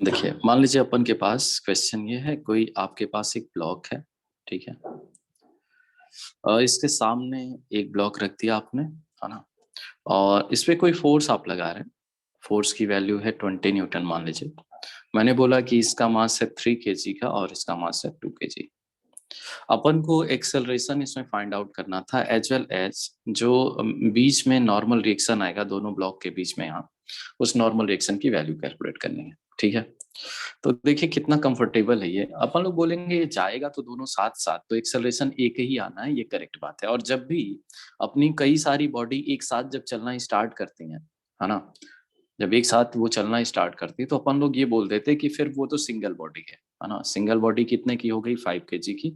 देखिए, मान लीजिए अपन के पास क्वेश्चन ये है, कोई आपके पास एक ब्लॉक है, ठीक है। इसके सामने एक ब्लॉक रख दिया आपने, है ना। और इस पे कोई फोर्स आप लगा रहे हैं, फोर्स की वैल्यू है 20 न्यूटन मान लीजिए। मैंने बोला कि इसका मास है 3 केजी का और इसका मास है 2 केजी। अपन को एक्सेलरेशन इसमें फाइंड आउट करना था, एज वेल एज जो बीच में नॉर्मल रिएक्शन आएगा दोनों ब्लॉक के बीच में, यहाँ उस नॉर्मल रिएक्शन की वैल्यू कैलकुलेट करनी है, ठीक है। तो देखिए कितना कंफर्टेबल है ये। अपन लोग बोलेंगे ये जाएगा तो दोनों साथ साथ, तो एक्सेलरेशन एक ही आना है, ये करेक्ट बात है। और जब भी अपनी कई सारी बॉडी एक साथ जब चलना स्टार्ट करती हैं, है ना, जब एक साथ वो चलना स्टार्ट करती है तो अपन लोग ये बोल देते हैं कि फिर वो तो सिंगल बॉडी है ना। सिंगल बॉडी कितने की हो गई? 5 केजी की।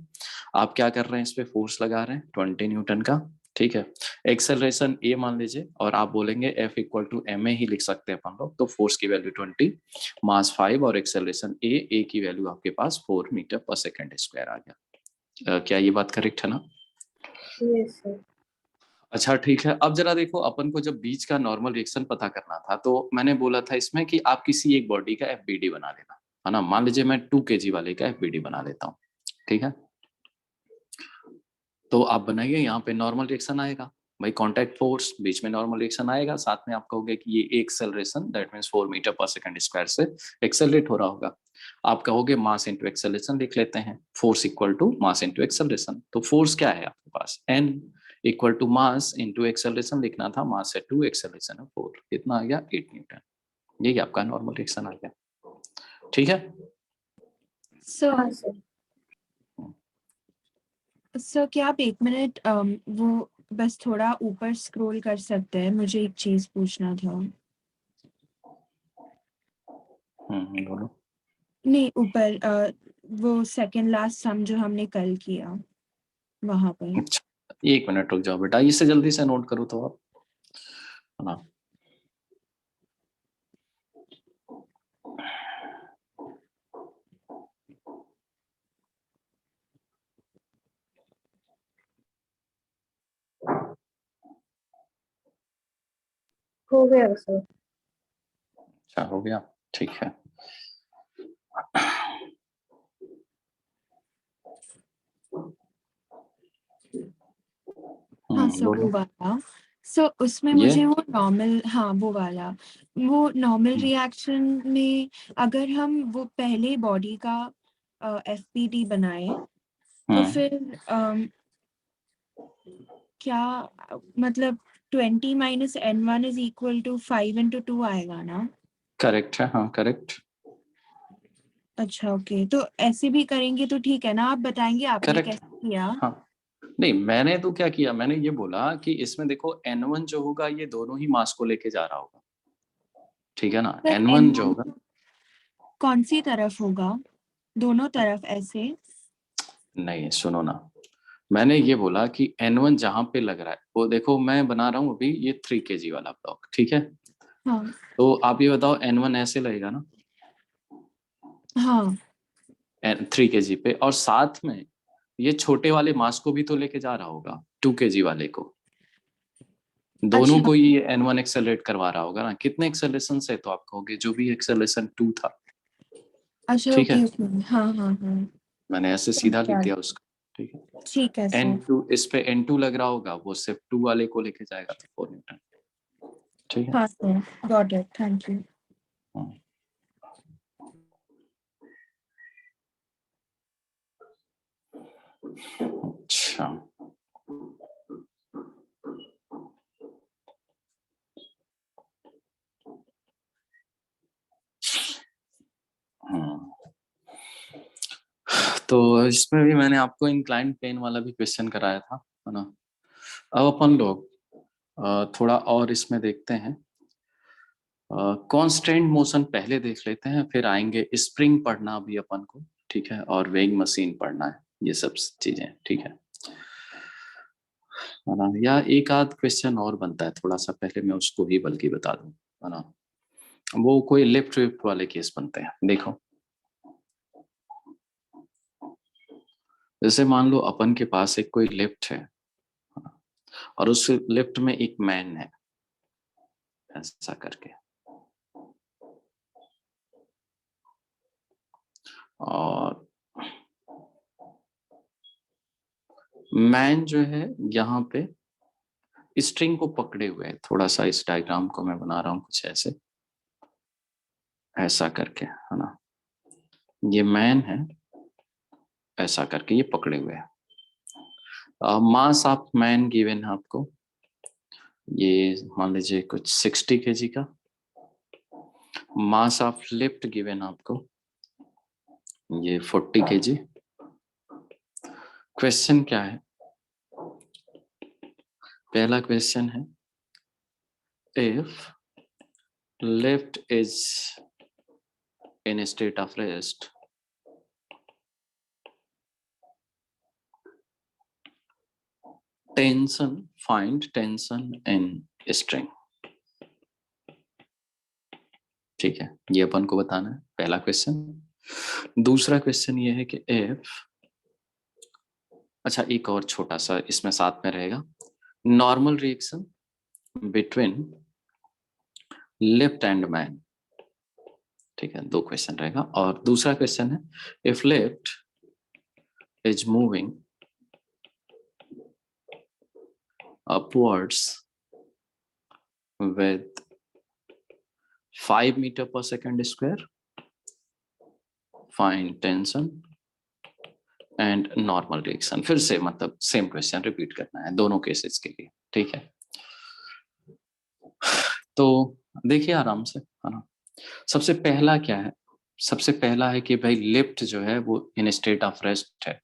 आप क्या कर रहे हैं, इस पे फोर्स लगा रहे हैं 20 न्यूटन का, ठीक है। एक्सेलरेशन ए मान लीजिए, और आप बोलेंगे F equal to M A ही लिख सकते हैं अपन लोग। तो फोर्स की वैल्यू 20, मास 5 और एक्सेलरेशन ए की वैल्यू आपके पास 4 मीटर पर सेकेंड स्क्वायर आ गया। क्या ये बात करेक्ट है ना? Yes sir. अच्छा ठीक है, अब जरा देखो, अपन को जब बीच का नॉर्मल रिएक्शन पता करना था तो मैंने बोला था इसमें कि आप किसी एक बॉडी का एफबीडी बना लेना, है ना। मान लीजिए मैं 2 केजी वाले का एफबीडी बना लेता हूँ, ठीक है। तो आप बनाइए, यहाँ पे नॉर्मल रिएक्शन आएगा भाई, कांटेक्ट फोर्स, बीच में नॉर्मल रिएक्शन आएगा, साथ में आप कहोगे कि ये एक्सेलरेशन दैट मींस 4 मीटर पर सेकंड स्क्वायर से एक्सेलरेट हो रहा होगा। आप कहोगे मास इनटू एक्सेलरेशन लिख लेते हैं, force equal to mass into acceleration. तो फोर्स क्या है आपके पास? n equal to mass into acceleration लिखना था, मास है 2, एक्सेलरेशन है 4, कितना आ गया? 8 न्यूटन। यही आपका नॉर्मल रिएक्शन आ गया, ठीक है। हाँ सर। सर क्या आप 1 मिनट वो बस थोड़ा ऊपर स्क्रॉल कर सकते हैं? मुझे एक चीज पूछना था। बोलो। नहीं, ऊपर वो सेकंड लास्ट सम जो हमने कल किया वहां पर। अच्छा, 1 मिनट रुक जाओ बेटा, इससे जल्दी से नोट करो तो आप, है ना। हो गया सर। अच्छा हो गया, ठीक है। हाँ सर, बोलो। वो वाला। सर उसमें ये मुझे वो नॉर्मल, हाँ वो वाला, वो नॉर्मल रिएक्शन में अगर हम वो पहले बॉडी का एफपीडी बनाए तो फिर क्या मतलब 20 minus n1 is equal to 5 into 2 आएगा ना? करेक्ट है, हाँ करेक्ट। अच्छा ओके, तो ऐसे भी करेंगे तो ठीक है ना? आप बताएंगे आपने करेक्ट, कैसे किया? हाँ। नहीं, मैंने तो क्या किया, मैंने ये बोला कि इसमें देखो n1 जो होगा ये दोनों ही मास को लेके जा रहा होगा, ठीक है ना। सर n1 जो होगा, कौन सी तरफ होगा? दोनों तरफ ऐसे? नहीं सुनो ना, मैंने ये बोला कि n1 जहां पे लग रहा है वो देखो, मैं बना रहा हूँ अभी ये 3 केजी वाला ब्लॉक, ठीक है। हाँ तो आप ये बताओ n1 ऐसे लगेगा ना हाँ 3 केजी पे, और साथ में ये छोटे वाले मास को भी तो लेके जा रहा होगा 2 केजी वाले को, दोनों अच्छा को ये n1 एक्सेलरेट करवा रहा होगा ना। कितने एक्सेलरेशन से? तो आप कहोगे जो भी एक्सेलरेशन 2 था, अच्छा, ठीक है। ओके ओके, हाँ हाँ हाँ। मैंने ऐसे सीधा लिख दिया उसका, ठीक है। ठीक है सर। n2, इस पे n2 लग रहा होगा, वो सिर्फ 2 वाले को लेके जाएगा तो 4 न्यूटन, ठीक है। हाँ sir, got it, thank you. अच्छा, तो इसमें भी मैंने आपको इंक्लाइन प्लेन वाला भी क्वेश्चन कराया था, है ना। अब अपन लोग थोड़ा और इसमें देखते हैं, कांस्टेंट मोशन पहले देख लेते हैं, फिर आएंगे स्प्रिंग पढ़ना भी अपन को, ठीक है, और वेइंग मशीन पढ़ना है, ये सब चीजें, ठीक है ना। या एक आध क्वेश्चन और बनता है, थोड़ा सा पहले मैं उसको ही बल्कि बता दूं, है ना। वो कोई लिफ्ट विफ्ट वाले केस बनते हैं, देखो। जैसे मान लो अपन के पास एक कोई लिफ्ट है, और उस लिफ्ट में एक मैन है, ऐसा करके, और मैन जो है यहाँ पे स्ट्रिंग को पकड़े हुए है। थोड़ा सा इस डायग्राम को मैं बना रहा हूँ कुछ ऐसे, ऐसा करके, है ना। ये मैन है, ऐसा करके ये पकड़े हुए है। मास ऑफ मैन गिवन है आपको, ये मान लीजिए कुछ 60 kg का। मास ऑफ लिफ्ट गिवन आपको, ये 40 kg। क्वेश्चन क्या है? पहला क्वेश्चन है, if lift is in state of rest, tension, find tension in string. ठीक है, ये अपन को बताना है, पहला क्वेश्चन। दूसरा क्वेश्चन ये है कि इफ, अच्छा एक और छोटा सा इसमें साथ में रहेगा, normal reaction between lift and man. ठीक है, दो क्वेश्चन रहेगा। और दूसरा क्वेश्चन है, if lift is moving upwards with 5 meter per second square, find tension and normal reaction। फिर से मतलब सेम क्वेश्चन रिपीट करना है दोनों केसेस के लिए। ठीक है, तो देखिए आराम से, है ना। सबसे पहला क्या है? सबसे पहला है कि भाई लिफ्ट जो है वो इन स्टेट ऑफ रेस्ट है,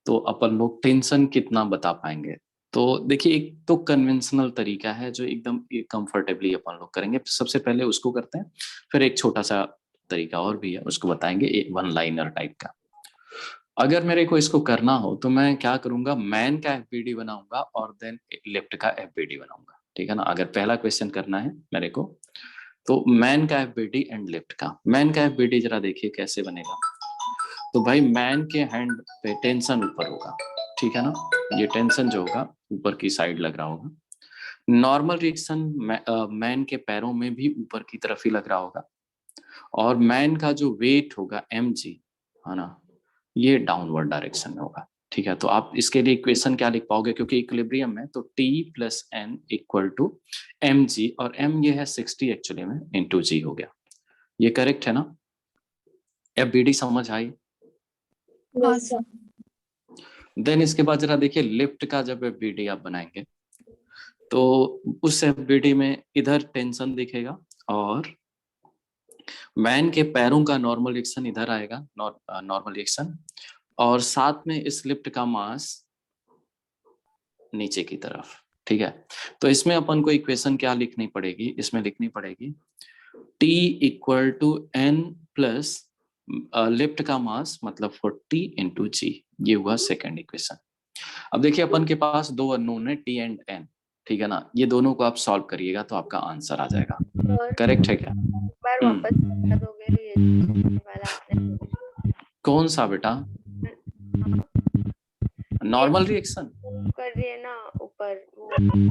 तो अपन लोग टेंशन कितना बता पाएंगे? तो देखिए, एक तो कन्वेंशनल तरीका है जो एकदम कंफर्टेबली अपन लोग करेंगे, सबसे पहले उसको करते हैं। फिर एक छोटा सा तरीका और भी है, उसको बताएंगे, वन लाइनर टाइप का। अगर मेरे को इसको करना हो तो मैं क्या करूंगा, मैन का एफबीडी बनाऊंगा और देन लिफ्ट का एफबीडी बनाऊंगा। ठीक है ना। अगर पहला क्वेश्चन करना है मेरे को, तो मैन का एफबीडी एंड लिफ्ट का। मैन का एफबीडी जरा देखिए कैसे बनेगा। तो भाई मैन के हैंड पे टेंशन ऊपर होगा, ठीक है ना। ये टेंशन जो होगा ऊपर की साइड लग रहा होगा। नॉर्मल रिएक्शन मैन के पैरों में भी ऊपर की तरफ ही लग रहा होगा। और मैन का जो वेट होगा mg, है ना, ये डाउनवर्ड डायरेक्शन में होगा। ठीक है, तो आप इसके लिए इक्वेशन क्या लिख पाओगे, क्योंकि इक्विलिब्रियम है तो T plus N equal to mg, और m ये है 60 एक्चुअली में, इंटू g हो गया। ये करेक्ट है ना? एफबीडी समझ आई? हाँ Yes, sir. सर। देन इसके बाद जरा देखिए, लिफ्ट का जब एफबीडी आप बनाएंगे तो उस एफबीडी में इधर टेंशन दिखेगा और मैन के पैरों का नॉर्मल रिएक्शन इधर आएगा, नॉर्मल रिएक्शन, और साथ में इस लिफ्ट का मास नीचे की तरफ। ठीक है, तो इसमें अपन को इक्वेशन क्या लिखनी पड़ेगी? इसमें लिखनी पड़ेगी T equal to N plus lift का मास मतलब 40 इंटू जी। ये हुआ सेकेंड इक्वेशन। अब देखिए, अपन के पास दो अननोन है, T एंड N। ठीक है ना, ये दोनों को आप सॉल्व करिएगा तो आपका आंसर आ जाएगा। और करेक्ट है क्या? एक बार वापस बता दोगे ये वाला आपने? कौन सा बेटा? नॉर्मल रिएक्शन कर रही है ना ऊपर वो।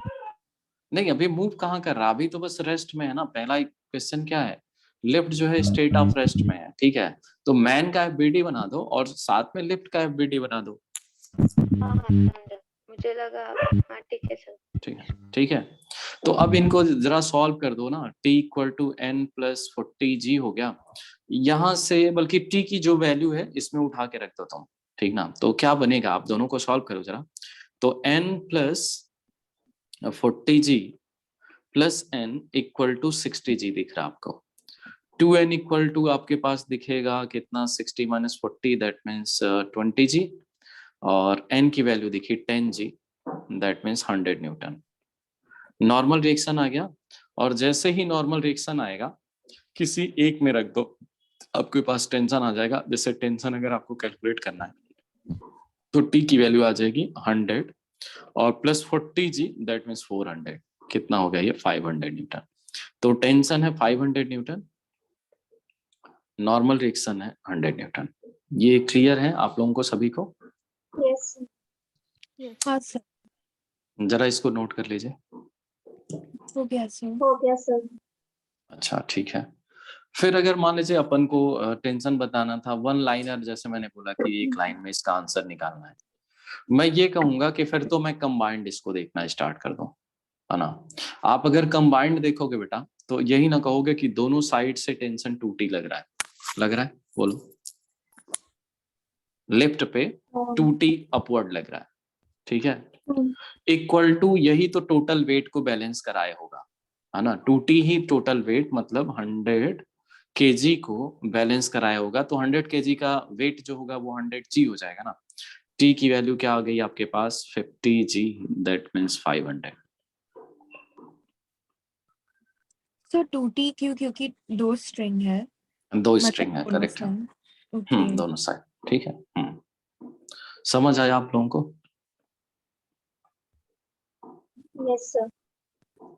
नहीं, अभी मूव कहाँ कर रहा, अभी तो बस रेस्ट में है ना। पहला क्वेश्चन क्या है, लिफ्ट जो है स्टेट ऑफ रेस्ट में है। ठीक है, तो मैन का एफबीडी बना दो और साथ में लिफ्ट का एफबीडी बना दो। हाँ समझा, मुझे लगा। हाँ ठीक है सर। ठीक है, ठीक है। तो अब इनको जरा सॉल्व कर दो ना। T equal to N plus 40g हो गया। यहाँ से बल्कि T की जो वैल्यू है इसमें उठा के रख दो तुम। ठीक ना, तो क्या बनेगा, आप दोनों को सॉल्व करो जरा। तो N plus 40g plus N equal to 60g दिख रहा है आपको। 2N इक्वल टू आपके पास दिखेगा कितना, 60 माइनस 40 दैट मीन्स 20g, और N की वैल्यू दिखी 10g that means 100 newton. Normal reaction आ गया, और जैसे ही नॉर्मल रिएक्शन आएगा किसी एक में रख दो, आपके पास टेंशन आ जाएगा। जैसे टेंशन अगर आपको कैलकुलेट करना है तो T की वैल्यू आ जाएगी 100 और प्लस 40g दैट मीन्स 400। कितना हो गया ये, 500 न्यूटन। तो टेंशन है 500 न्यूटन, नॉर्मल रिएक्शन है 100 न्यूटन। ये क्लियर है आप लोगों को सभी को? Yes, हाँ सर, जरा इसको नोट कर लीजिए। हो गया सर। हो गया सर। अच्छा ठीक है, फिर अगर मान लीजिए अपन को टेंशन बताना था, वन लाइनर, जैसे मैंने बोला कि एक लाइन में इसका आंसर निकालना है, मैं ये कहूंगा कि फिर तो मैं कंबाइंड इसको देखना स्टार्ट कर दूं, है ना। आप अगर कंबाइंड देखोगे बेटा तो यही ना कहोगे कि दोनों साइड से टेंशन 2T लग रहा है, लग रहा है, बोलो। लेफ्ट पे 2T अपवर्ड लग रहा है, ठीक है। इक्वल टू यही तो टोटल वेट को बैलेंस कराया होगा, है ना। 2T ही टोटल वेट मतलब 100 kg को बैलेंस कराया होगा, तो 100 kg का वेट जो होगा वो 100G हो जाएगा ना। T की वैल्यू क्या आ गई आपके पास, 50G, that means 500। So 2T क्यों? क्योंकि दो स्ट्रिंग है, दो स्ट्रिंग है, दोनों करेक्ट है। स्ट्रिंग। ओके। दोनों साइड, ठीक है। समझ आया आप लोगों को? Yes sir.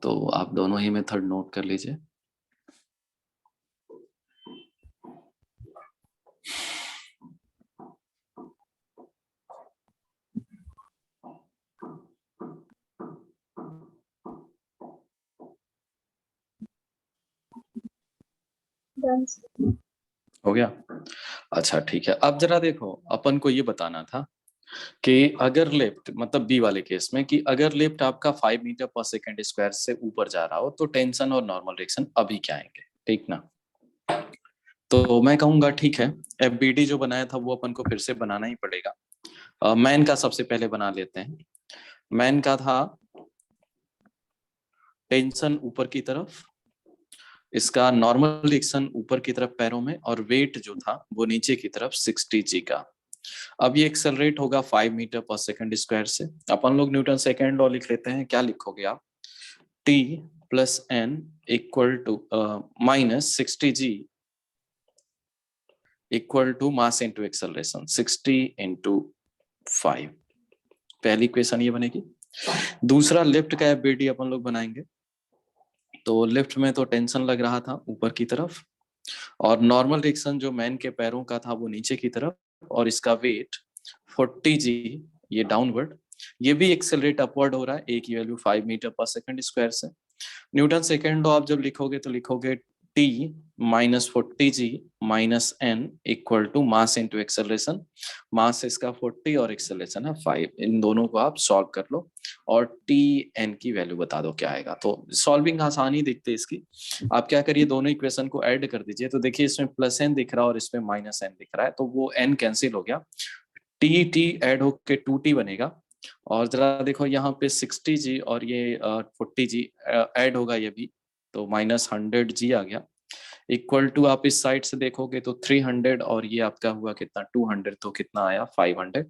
तो आप दोनों ही मेथड नोट कर लीजिए। डन। हो गया? अच्छा ठीक है, अब जरा देखो, अपन को ये बताना था कि अगर लेफ्ट, मतलब बी वाले केस में, कि अगर लेफ्ट आपका 5 मीटर पर सेकंड स्क्वायर से ऊपर जा रहा हो तो टेंशन और नॉर्मल रिएक्शन अभी क्या आएंगे, ठीक ना। तो मैं कहूंगा ठीक है, एफबीडी जो बनाया था वो अपन को फिर से बनाना ही पड़ेगा। मैन का सबसे पहले बना लेते हैं। मैन का था टेंशन ऊपर की तरफ, इसका नॉर्मल रिएक्शन ऊपर की तरफ पैरों में, और वेट जो था वो नीचे की तरफ 60G का। अब ये एक्सेलरेट होगा 5 मीटर पर सेकंड स्क्वायर से। अपन लोग न्यूटन सेकेंड लॉ लिख लेते हैं। क्या लिखोगे आप, T plus N equal to minus 60G equal to mass into acceleration 60 into 5। पहली इक्वेशन ये बनेगी। दूसरा लेफ्ट का एफबीडी अपन लोग बनाएंगे। तो लेफ्ट में तो टेंशन लग रहा था ऊपर की तरफ, और नॉर्मल रिएक्शन जो मैन के पैरों का था वो नीचे की तरफ, और इसका वेट 40G, ये डाउनवर्ड, ये भी एक्सेलरेट अपवर्ड हो रहा है, ए की वैल्यू 5 मीटर पर सेकंड स्क्वायर से। न्यूटन सेकेंड लॉ आप जब लिखोगे तो लिखोगे T minus 40G minus N equal to mass into acceleration. Mass इसका 40 और एक्सेलरेशन है 5। इन दोनों को आप सॉल्व कर लो और TN की वैल्यू बता दो क्या आएगा। तो सॉल्विंग आसानी दिखती है इसकी। आप क्या करिए, दोनों इक्वेशन को ऐड कर दीजिए। तो देखिए इसमें प्लस n दिख रहा है और इसमें माइनस n दिख रहा है, तो वो n कैंसिल हो गया, T ऐड होके 2T बनेगा। और जरा देखो यहाँ पे 60G और ये 40G ऐड होगा ये भी, तो माइनस 100G आ गया। इक्वल टू आप इस साइड से देखोगे तो 300, और ये आपका हुआ कितना 200, तो कितना आया 500।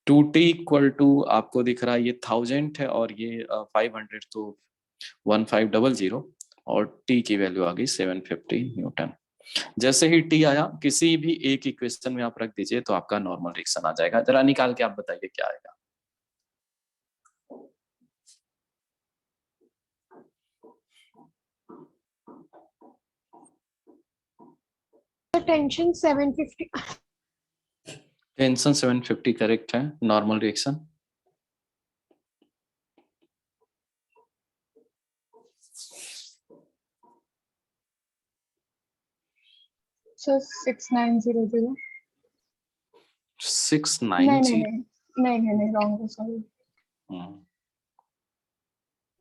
2T इक्वल टू आपको दिख रहा है ये 1000 है, और ये 500, तो 1500, और T की वैल्यू आ गई 750 न्यूटन। जैसे ही T आया किसी भी एक इक्वेशन में आप रख दीजिए तो आपका नॉर्मल रिएक्शन आ जाएगा। जरा निकाल के आप बताइए क्या आएगा। टेंशन 750। टेंशन 750 करेक्ट है। Normal reaction sir 6900। 690। नहीं रॉन्ग है, सॉरी।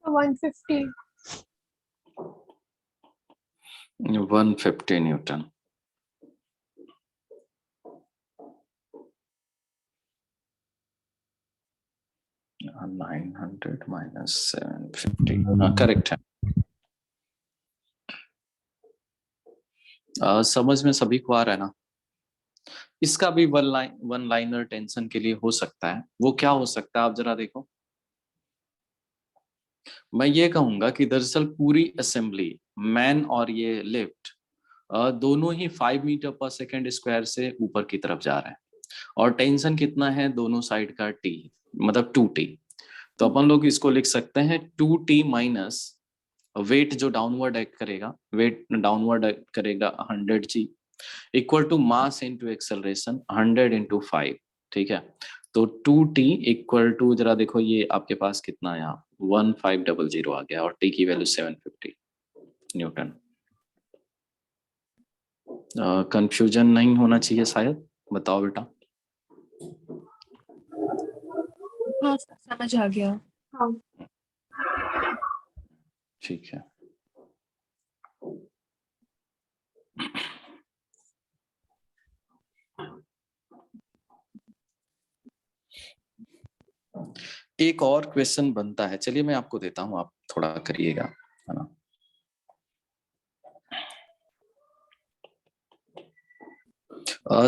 150। 150 न्यूटन। हाँ, 900 माइनस 750, हाँ करेक्ट है। समझ में सभी को आ रहा है ना। इसका भी वन लाइनर टेंशन के लिए हो सकता है। वो क्या हो सकता है आप जरा देखो। मैं ये कहूंगा कि दरअसल पूरी असेंबली, मैन और ये लिफ्ट, दोनों ही 5 मीटर पर सेकेंड स्क्वायर से ऊपर की तरफ जा रहे हैं, और टेंशन कितना है दोनों साइड का, T, मतलब 2T। तो अपन लोग इसको लिख सकते हैं 2T माइनस वेट जो डाउनवर्ड एक्ट करेगा, वेट डाउनवर्ड एक्ट करेगा 100G equal to mass into acceleration 100 into 5, ठीक है। तो 2T इक्वल टू, जरा देखो ये आपके पास कितना है, 1500 आ गया, और T की वैल्यू 750 न्यूटन। कंफ्यूजन नहीं होना चाहिए शायद, बताओ बेटा। हाँ समझ आ गया। हाँ ठीक है। एक और क्वेश्चन बनता है, चलिए मैं आपको देता हूं, आप थोड़ा करिएगा, है ना।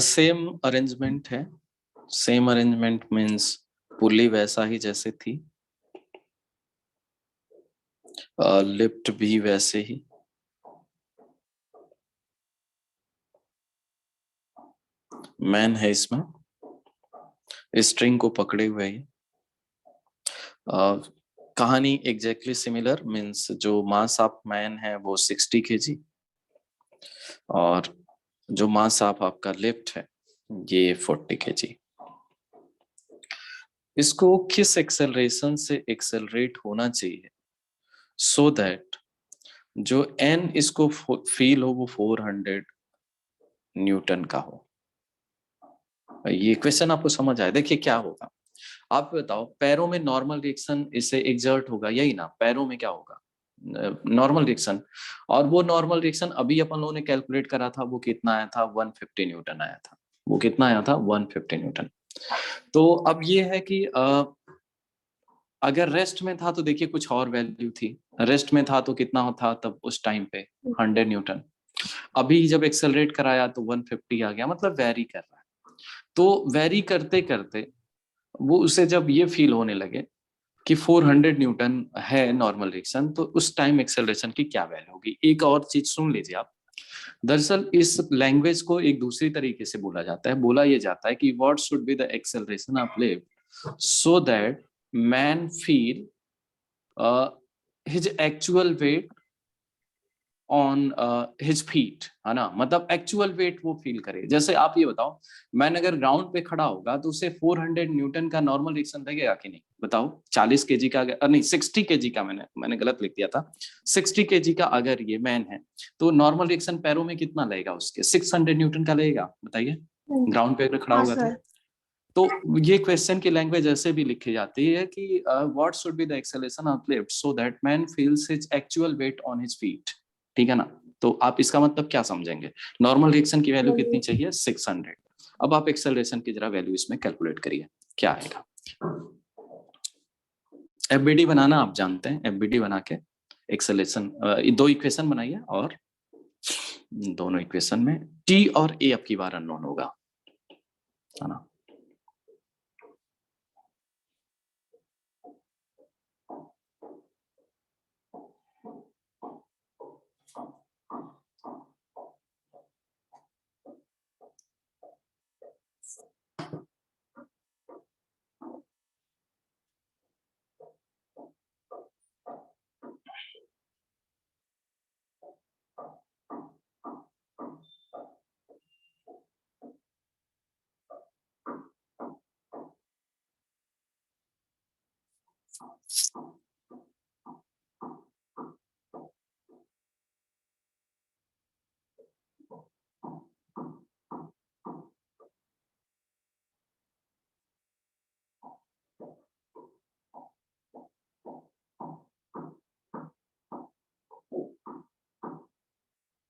सेम अरेंजमेंट है, सेम अरेंजमेंट मीन्स पुली वैसा ही जैसे थी, लिफ्ट भी वैसे ही, मैन है इसमें, स्ट्रिंग को पकड़े हुए ही। कहानी एग्जैक्टली सिमिलर मीन्स जो मास ऑफ मैन है वो 60 kg, और जो मास ऑफ आपका लिफ्ट है ये 40 kg। इसको किस एक्सेलरेशन से एक्सेलरेट होना चाहिए सो दैट जो एन इसको फील हो वो 400 न्यूटन का हो। ये क्वेश्चन आपको समझ आया? देखिए क्या होगा, आप बताओ, पैरों में नॉर्मल रिएक्शन इससे एग्जर्ट होगा, यही ना, पैरों में क्या होगा, नॉर्मल रिएक्शन। और वो नॉर्मल रिएक्शन अभी अपन लोगों ने कैलकुलेट करा था, वो कितना आया था, 150 न्यूटन आया था। वो कितना आया था, 150 न्यूटन। तो अब ये है कि अगर रेस्ट में था तो देखिए कुछ और वैल्यू थी, रेस्ट में था तो कितना था तब उस टाइम पे 100 न्यूटन। अभी जब एक्सेलरेट कराया तो 150 आ गया, मतलब वेरी कर रहा है। तो वेरी करते करते वो उसे जब ये फील होने लगे कि 400 न्यूटन है नॉर्मल रिएक्शन, तो उस टाइम एक्सेलरेशन की क्या वैल्यू होगी। एक और चीज सुन लीजिए आप, दरअसल इस लैंग्वेज को एक दूसरी तरीके से बोला जाता है, बोला ये जाता है कि what should be the acceleration of lift so that man feel his actual wait on his feet, है ना, मतलब एक्चुअल वेट वो फील करे। जैसे आप ये बताओ, मैंने अगर ग्राउंड पे खड़ा होगा तो उसे 400 न्यूटन का नॉर्मल रिएक्शन लगेगा कि नहीं, बताओ। 40 केजी का नहीं 60 केजी का, मैंने गलत लिख दिया था, 60 केजी का अगर ये मैन है तो नॉर्मल रिएक्शन पैरों में कितना लगेगा उसके, 600 न्यूटन का लगेगा, बताइए, ग्राउंड पे अगर खड़ा हाँ होगा सर। तो ये क्वेश्चन की लैंग्वेज ऐसे भी लिखी जाती है कि what should be the acceleration of lift so that man feels his actual wait on his feet, ठीक है ना। तो आप इसका मतलब क्या समझेंगे, नॉर्मल रिएक्शन की वैल्यू कितनी चाहिए, 600। अब आप एक्सेलरेशन की जरा वैल्यू इसमें कैलकुलेट करिए, क्या आएगा। एफबीडी बनाना आप जानते हैं, एफबीडी बना के एक्सेलरेशन, दो इक्वेशन बनाइए और दोनों इक्वेशन में टी और ए अब की बार अननोन होगा, है ना।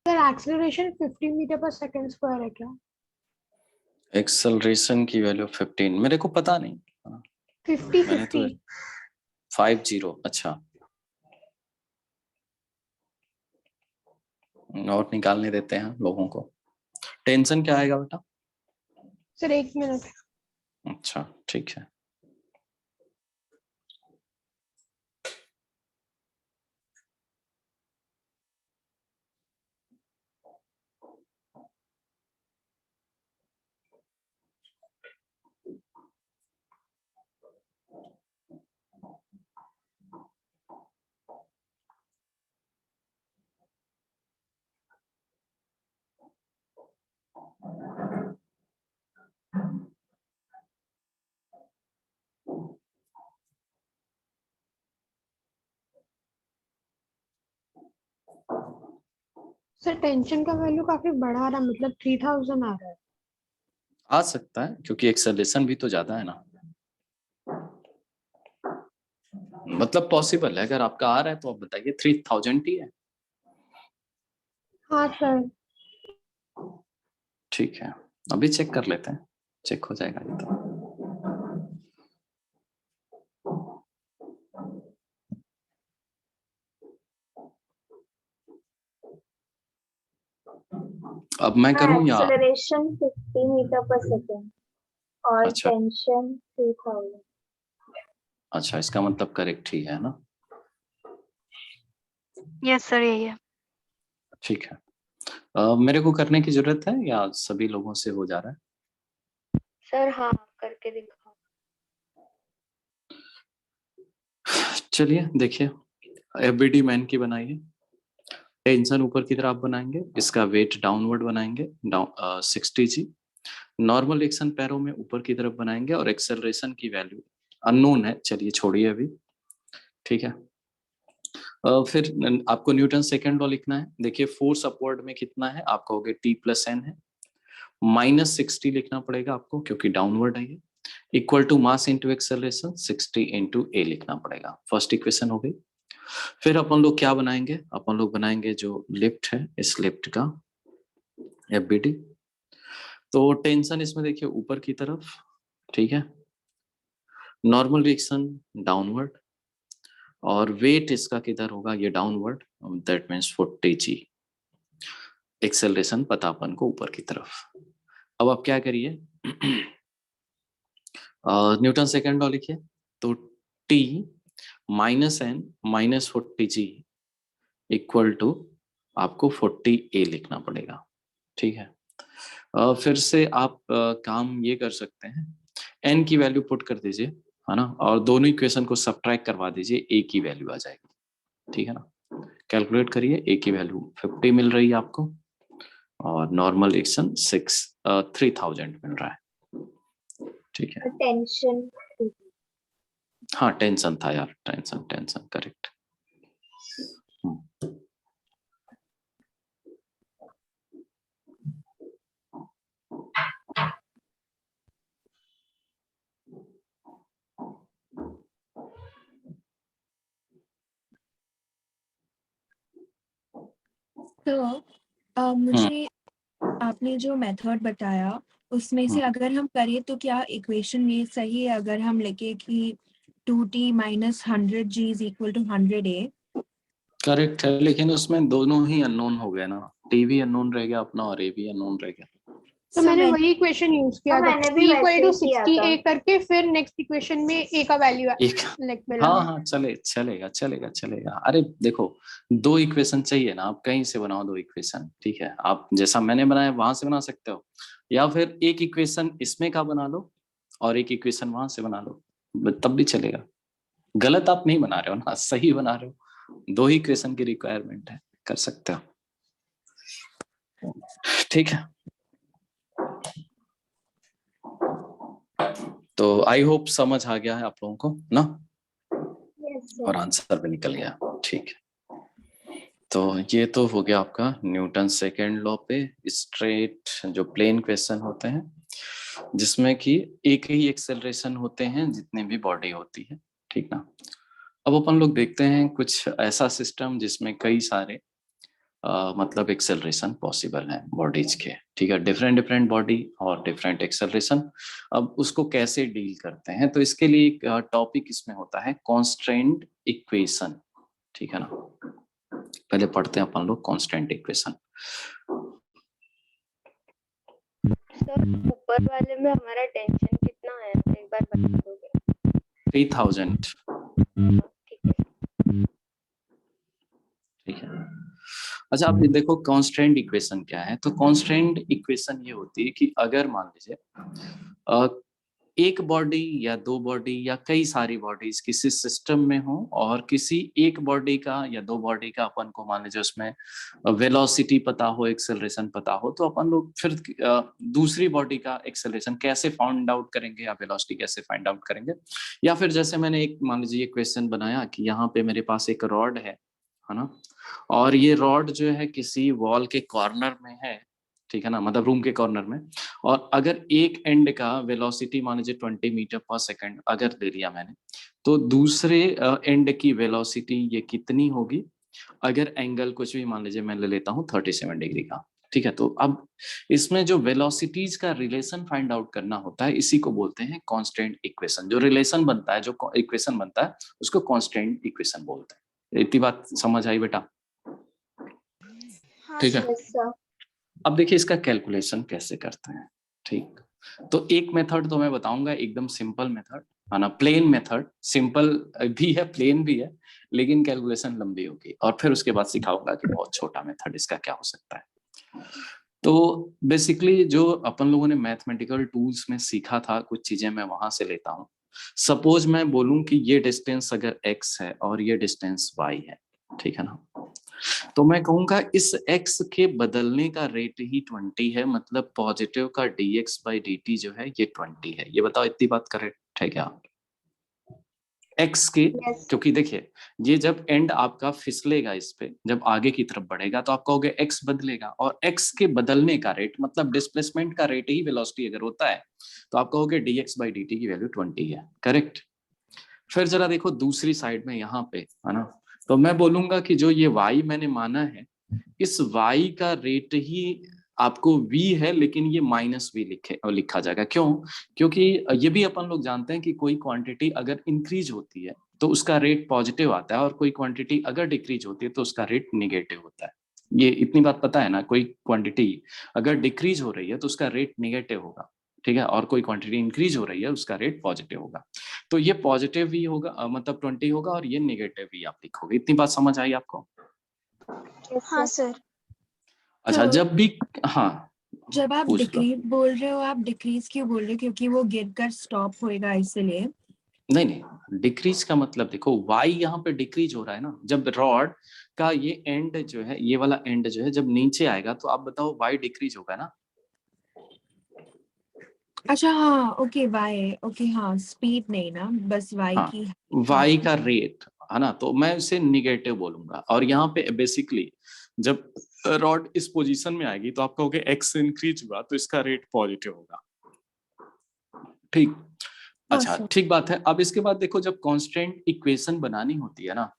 सर एक्सेलरेशन 50 मीटर पर सेकंड स्क्वायर है क्या? एक्सेलरेशन की वैल्यू 15 मेरे को पता नहीं, 50 मैंने तो 50 50, अच्छा, और निकालने देते हैं लोगों को। टेंशन क्या आएगा बेटा? सर एक मिनट। अच्छा ठीक है। सर टेंशन का वैल्यू काफी बड़ा आ रहा है, मतलब 3000 आ रहा है। आ सकता है क्योंकि एक्सेलरेशन भी तो ज्यादा है ना, मतलब पॉसिबल है। अगर आपका आ रहा है तो आप बताइए 3000 ही है। हाँ सर। ठीक है, अभी चेक कर लेते हैं, चेक हो जाएगा ये तो। अब मैं करूं या? एक्सेलरेशन 50 मीटर पर सेकेंड और अच्छा टेंशन 3000। अच्छा, इसका मतलब करेक्ट ही है ना? यस सर, यही है। ठीक है, मेरे को करने की जरूरत है या सभी लोगों से हो जा रहा है? सर हाँ, करके दिखाओ। चलिए देखिए, एफबीडी मैन की बनाइए। टेंशन ऊपर की तरफ बनाएंगे, इसका वेट डाउनवर्ड बनाएंगे, डाउन 60 g। नॉर्मल एक्शन पैरों में ऊपर की तरफ बनाएंगे और एक्सेलरेशन की वैल्यू अननोन है, चलिए छोड़िए अभी। ठीक है, फिर आपको न्यूटन सेकेंड लॉ लिखना है। देखिए फोर्स अपवर्ड में कितना है, आप कहोगे T+N है, -60 लिखना पड़ेगा आपको क्योंकि डाउनवर्ड है ये, equal to mass into acceleration 60 into A लिखना पड़ेगा। फर्स्ट इक्वेशन हो गई। फिर अपन लोग क्या बनाएंगे, अपन लोग बनाएंगे जो लिफ्ट है, इस लिफ्ट का एफबीडी। तो टेंशन इसमें देखिए ऊपर की तरफ, ठीक है, नॉर्मल रिएक्शन डाउनवर्ड, और वेट इसका किधर होगा, ये downward, that means 40 g। Acceleration पता अपन को ऊपर की तरफ। अब आप क्या करिए, न्यूटन सेकेंड लॉ लिखिए। तो T -N -40 g equal to आपको 40 A लिखना पड़ेगा। ठीक है, फिर से आप काम ये कर सकते हैं, n की वैल्यू पुट कर दीजिए, है ना, और दोनों इक्वेशन को सब्ट्रैक्ट करवा दीजिए, a की वैल्यू आ जाएगी। ठीक है ना, कैलकुलेट करिए, a की वैल्यू 50 मिल रही है आपको और नॉर्मल एक्शन 3000 मिल रहा है। ठीक है, टेंशन हाँ टेंशन था यार, टेंशन टेंशन करेक्ट। तो मुझे आपने जो मेथड बताया उसमें से अगर हम करें तो क्या इक्वेशन ये सही है अगर हम लिखे कि 2t - 100 g is equal to 100 a? Correct है, लेकिन उसमें दोनों ही अननोन हो गए ना, टी भी अननोन रह गया अपना और ए भी अननोन रह गया। तो मैंने वही इक्वेशन यूज किया था, मैंने भी T इक्वल टू वैसे ही किया 60A था। करके फिर नेक्स्ट इक्वेशन में A का वैल्यू एक, मिला। हाँ हाँ चलेगा चलेगा चलेगा। अरे देखो, दो इक्वेशन चाहिए ना, आप कहीं से बनाओ दो इक्वेशन, ठीक है, आप जैसा मैंने बनाया वहां से बना सकते हो, या फिर एक इक्वेशन इसमें का बना लो और एक इक्वेशन वहां से बना लो, तब भी चलेगा। गलत आप नहीं बना रहे हो ना, सही बना रहे हो, दो ही इक्वेशन की रिक्वायरमेंट है, कर सकते हो। ठीक है, तो आई होप समझ आ गया है आप लोगों को ना, और आंसर भी निकल गया। ठीक है, तो ये तो हो गया आपका न्यूटन सेकेंड लॉ पे स्ट्रेट जो प्लेन क्वेश्चन होते हैं, जिसमें कि एक ही एक्सेलरेशन होते हैं जितने भी बॉडी होती है। ठीक ना, अब अपन लोग देखते हैं कुछ ऐसा सिस्टम जिसमें कई सारे मतलब एक्सेलरेशन पॉसिबल है बॉडीज के। ठीक है, डिफरेंट डिफरेंट बॉडी और डिफरेंट एक्सेलरेशन। अब उसको कैसे डील करते हैं, तो इसके लिए एक टॉपिक इसमें होता है कॉन्स्ट्रेंट इक्वेशन। ठीक है ना, पहले पढ़ते हैं अपन लोग कॉन्स्टेंट इक्वेशन। सर ऊपर वाले में हमारा टेंशन कितना है, एक बार बता दोगे? 3000। ठीक है। ठीक है, अच्छा आप ये देखो कांस्टेंट इक्वेशन क्या है। तो कांस्टेंट इक्वेशन ये होती है कि अगर मान लीजिए एक बॉडी या दो बॉडी या कई सारी बॉडीज किसी सिस्टम में हो, और किसी एक बॉडी का या दो बॉडी का अपन को मान लीजिए उसमें वेलोसिटी पता हो, एक्सेलरेशन पता हो, तो अपन लोग फिर दूसरी बॉडी का एक्सेलरेशन कैसे फाइंड आउट करेंगे या वेलोसिटी कैसे फाइंड आउट करेंगे। या फिर जैसे मैंने एक मान लीजिए ये क्वेश्चन बनाया कि यहाँ पे मेरे पास एक रॉड है ना, और ये रॉड जो है किसी वॉल के कॉर्नर में है, ठीक है ना, मतलब रूम के कॉर्नर में। और अगर एक एंड का वेलोसिटी मान लीजिए 20 मीटर पर सेकंड अगर दे दिया मैंने, तो दूसरे एंड की वेलोसिटी ये कितनी होगी, अगर एंगल कुछ भी मान लीजिए मैं ले लेता हूँ 37 डिग्री का, ठीक है। तो अब इसमें जो वेलोसिटीज का रिलेशन फाइंड आउट करना होता है, इसी को बोलते हैं कांस्टेंट इक्वेशन। जो रिलेशन बनता है, जो इक्वेशन बनता है, उसको कांस्टेंट इक्वेशन बोलते हैं। इतनी बात समझ आई बेटा? हाँ ठीक है। Yes sir. अब देखिए इसका कैलकुलेशन कैसे करते हैं, ठीक। तो एक मेथड तो मैं बताऊंगा, एकदम सिंपल मेथड है ना, प्लेन मेथड, सिंपल भी है प्लेन भी है, लेकिन कैलकुलेशन लंबी होगी। और फिर उसके बाद सिखाऊंगा कि बहुत छोटा मेथड इसका क्या हो सकता है। तो बेसिकली जो अपन लोगों ने मैथमेटिकल टूल्स में सीखा था, कुछ चीजें मैं वहां से लेता हूँ। सपोज मैं बोलूं कि ये डिस्टेंस अगर x है और ये डिस्टेंस y है, ठीक है ना, तो मैं कहूंगा इस x के बदलने का रेट ही 20 है, मतलब पॉजिटिव का dx/dt जो है ये 20 है। ये बताओ इतनी बात करेक्ट है क्या? x के, यस क्योंकि देखिए ये जब एंड आपका फिसलेगा इस पे, जब आगे की तरफ बढ़ेगा तो आप कहोगे x बदलेगा, और x के बदलने का रेट मतलब डिस्प्लेसमेंट का रेट ही वेलोसिटी अगर होता है, तो आप कहोगे dx/dt की वैल्यू 20 है, करेक्ट। फिर जरा देखो दूसरी साइड में यहाँ पे, है ना, तो मैं बोलूंगा कि जो ये y मैंने माना है, इस y का रेट ही आपको v है, लेकिन ये -v लिखा जाएगा। क्यों? क्योंकि ये भी अपन लोग जानते हैं कि कोई क्वांटिटी अगर इंक्रीज होती है तो उसका रेट पॉजिटिव आता है, और कोई क्वांटिटी अगर डिक्रीज होती है तो उसका रेट निगेटिव होता है। ये इतनी बात पता है ना, कोई क्वांटिटी अगर डिक्रीज हो रही है तो उसका रेट निगेटिव होगा, ठीक है, और कोई क्वांटिटी इंक्रीज हो रही है उसका रेट पॉजिटिव होगा। तो ये पॉजिटिव भी होगा, मतलब 20 होगा, और ये निगेटिव भी आप लिखोगे। इतनी बात समझ आई आपको? यस हाँ सर। सर। अच्छा, तो जब भी, हाँ जब आप पूछ लो। डिक्रीज बोल रहे हो, आप डिक्रीज क्यों बोल रहे हो? क्योंकि वो गिरकर स्टॉप होएगा इसलिए। नहीं नहीं, डिक्रीज का मतलब देखो वाई यहाँ पे डिक्रीज हो रहा है ना, जब रॉड का ये एंड जो है, ये वाला एंड जो है जब नीचे आएगा तो आप बताओ वाई डिक्रीज होगा ना। अच्छा हाँ, ओके वाई, ओके हाँ, स्पीड नहीं ना, बस वाई हाँ, की। हाँ वाई का रेट है ना, तो मैं उसे निगेटिव बोलूंगा। और यहाँ पे बेसिकली जब रॉड इस पोजीशन में आएगी तो आप कहोगे एक्स इंक्रीज हुआ तो इसका रेट पॉजिटिव होगा, ठीक। हाँ अच्छा सर। ठीक बात है। अब इसके बाद देखो जब कांस्टेंट इक्वेशन बनानी होती है ना,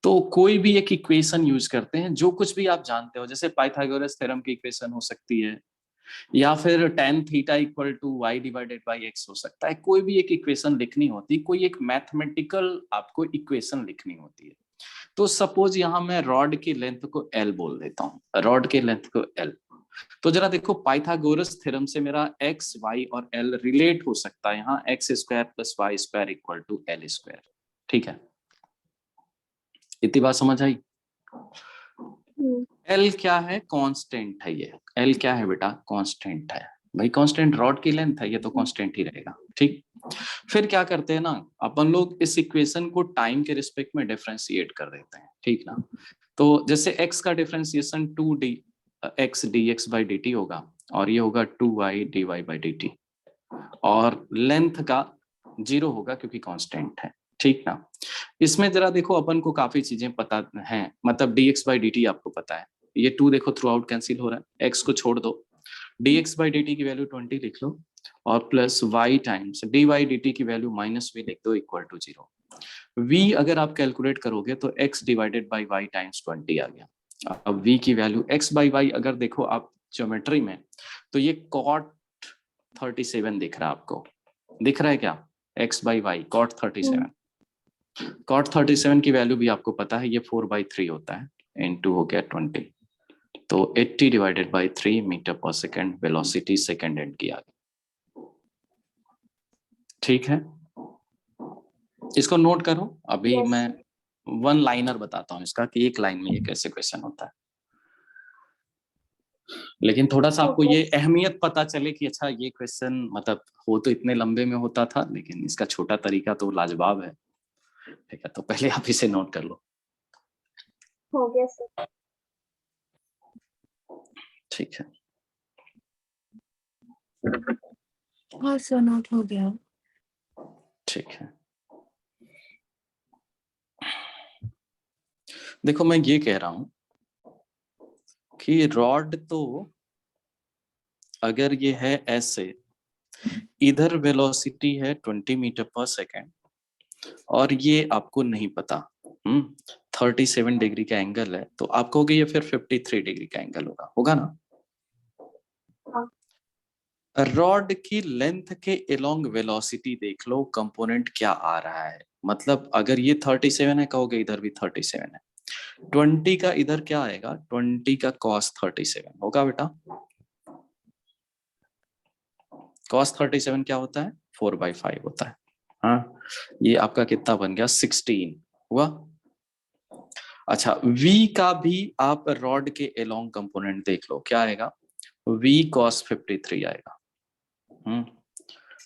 तो कोई भी एक इक्वेशन यूज करते हैं, जो कुछ भी आप जानते हो, जैसे पाइथागोरस थ्योरम की इक्वेशन हो सकती है, या फिर tan theta equal to y divided by x हो सकता है। कोई भी एक इक्वेशन लिखनी होती, कोई एक मैथमेटिकल आपको इक्वेशन लिखनी होती है। तो सपोज यहाँ मैं रॉड की लेंथ को l बोल देता हूँ, रॉड के लेंथ को l। तो जरा देखो पाइथागोरस थ्योरम से मेरा x, y और l रिलेट हो सकता है, यहाँ x² + y² equal to l², ठीक है। इतनी बात समझ आई? एल क्या है? कांस्टेंट है ये। एल क्या है बेटा? कांस्टेंट है। भाई कांस्टेंट रॉड की लेंथ है, ये तो कांस्टेंट ही रहेगा, ठीक। फिर क्या करते हैं ना, अपन लोग इस इक्वेशन को टाइम के रिस्पेक्ट में डिफरेंशिएट कर देते हैं, ठीक ना। तो जैसे x का डिफरेंशिएशन 2x dx/dt होगा, और ये होगा 2y dy/dt, और लेंथ का 0 होगा क्योंकि कांस्टेंट है, ठीक ना। इसमें जरा देखो अपन को काफी चीजें पता हैं, मतलब dx/dt आपको पता है, ये 2 देखो थ्रू आउट कैंसिल हो रहा है, x को छोड़ दो, dx/dt की वैल्यू 20 लिख लो, और प्लस y टाइम्स dy/dt की वैल्यू -v लिख दो इक्वल टू 0। v अगर आप कैलकुलेट करोगे तो x divided by y times 20 आ गया। अब v की वैल्यू x बाई वाई अगर देखो आप ज्योमेट्री में, तो ये cot 37 दिख रहा है आपको, दिख रहा है क्या? x by y cot 37। cot 37 की वैल्यू भी आपको पता है, ये 4/3 होता है, इनटू हो गया 20, तो 80 डिवाइडेड बाई 3 मीटर पर सेकेंड वेलोसिटी सेकेंड एंड की आ गई, ठीक है। इसको नोट करो। अभी यस मैं वन लाइनर बताता हूँ इसका, कि एक लाइन में ये कैसे क्वेश्चन होता है, लेकिन थोड़ा सा आपको ओके। ये अहमियत पता चले कि अच्छा ये क्वेश्चन मतलब हो तो इतने लंबे में होता था, लेकिन इसका छोटा तरीका तो लाजवाब है, ठीक है। तो पहले आप इसे नोट कर लो, हो गया सर। ठीक है। हाँ सर, नोट हो गया। ठीक है, देखो मैं ये कह रहा हूं कि रॉड तो अगर ये है ऐसे, इधर वेलोसिटी है 20 मीटर पर सेकेंड और ये आपको नहीं पता, 37 डिग्री का एंगल है, तो आप कहोगे ये फिर 53 डिग्री का एंगल होगा ना। रॉड की लेंथ के अलोंग वेलोसिटी देख लो, कंपोनेंट क्या आ रहा है। मतलब अगर ये 37 है, कहोगे इधर भी 37 है। 20 का इधर क्या आएगा, 20 का cos 37 होगा बेटा। cos 37 क्या होता है, 4/5 होता है। हाँ, ये आपका कितना बन गया, 16 हुआ। अच्छा, v का भी आप रॉड के अलोंग कंपोनेंट देख लो, क्या आएगा, v cos 53 आएगा।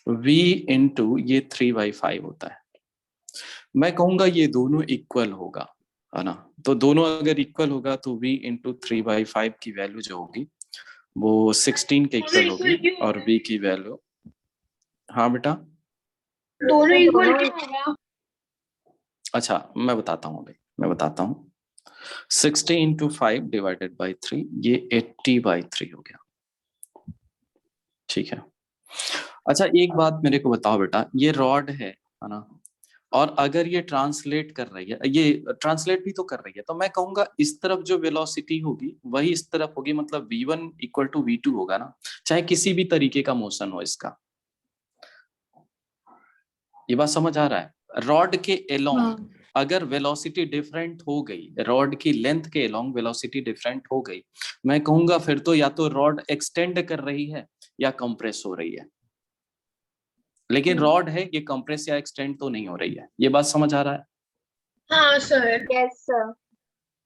v इंटू ये 3/5 होता है। मैं कहूंगा ये दोनों इक्वल होगा, है ना। तो दोनों अगर इक्वल होगा तो v इंटू 3/5 की वैल्यू जो होगी वो 16 के इक्वल होगी और v की वैल्यू, हाँ बेटा, दोनों इक्वल होगा। अच्छा मैं बताता हूँ, मैं बताता हूँ। 60 इंटू 5 डिवाइडेड बाई 3, ये 80/3 हो गया। ठीक है। अच्छा एक बात मेरे को बताओ बेटा, ये रॉड है ना, और अगर ये ट्रांसलेट कर रही है, ये ट्रांसलेट भी तो कर रही है, तो मैं कहूंगा इस तरफ जो वेलोसिटी होगी वही इस तरफ होगी, मतलब v1 इक्वल टू v2 होगा ना, चाहे किसी भी तरीके का मोशन हो इसका। ये बात समझ आ रहा है। रॉड के अलोंग अगर वेलोसिटी डिफरेंट हो गई, रॉड की लेंथ के अलोंग वेलोसिटी डिफरेंट हो गई, मैं कहूंगा फिर तो या तो रॉड एक्सटेंड कर रही है या कंप्रेस हो रही है। लेकिन रॉड है, ये कंप्रेस या एक्सटेंड तो नहीं हो रही है। ये बात समझ आ रहा है। हाँ सर। Yes sir.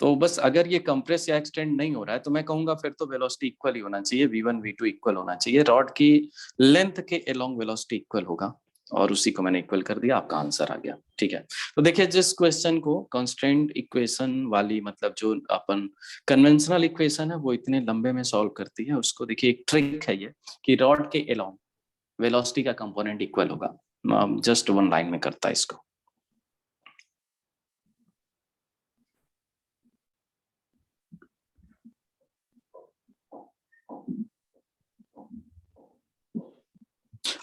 तो बस अगर ये कंप्रेस या एक्सटेंड नहीं हो रहा है तो मैं कहूंगा फिर तो वेलोसिटी इक्वल ही होना चाहिए, v1 v2 इक्वल होना चाहिए। रॉड की लेंथ के अलोंग वेलोसिटी इक्वल होगा और उसी को मैंने इक्वल कर दिया, आपका आंसर आ गया। ठीक है, तो देखिए जिस क्वेश्चन को कंस्ट्रेंट इक्वेशन वाली, मतलब जो अपन कन्वेंशनल इक्वेशन है वो इतने लंबे में सॉल्व करती है, उसको देखिए एक ट्रिक है ये कि रॉड के अलोंग वेलोसिटी का कंपोनेंट इक्वल होगा। जस्ट वन लाइन में करता है इसको।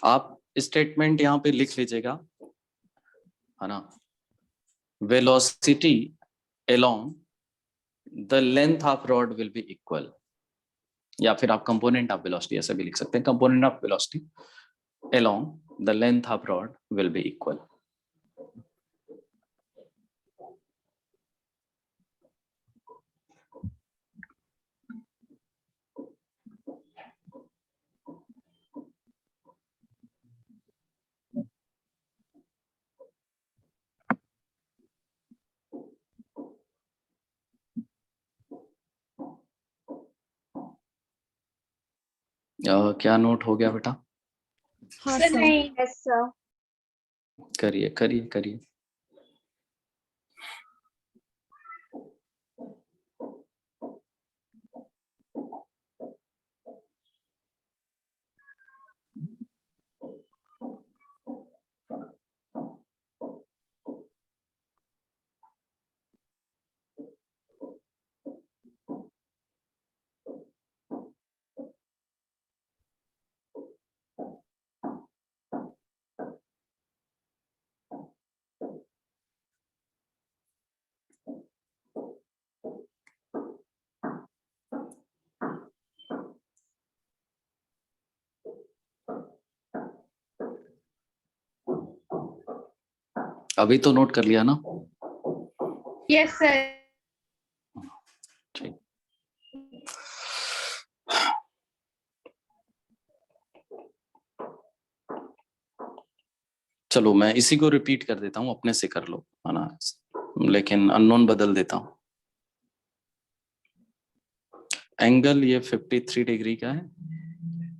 आप स्टेटमेंट यहाँ पे लिख लीजिएगा, है ना। Velocity along the length of rod will be equal, या फिर आप कंपोनेंट ऑफ वेलोसिटी ऐसे भी लिख सकते हैं, component of velocity along the length of rod will be equal. क्या नोट हो गया बेटा, हाँ सर सर। नहीं। Yes sir. करिए करिए करिए। अभी तो नोट कर लिया ना। Yes sir. ठीक, चलो मैं इसी को रिपीट कर देता हूँ, अपने से कर लो, है ना, लेकिन अननोन बदल देता हूँ। एंगल ये 53 डिग्री का है,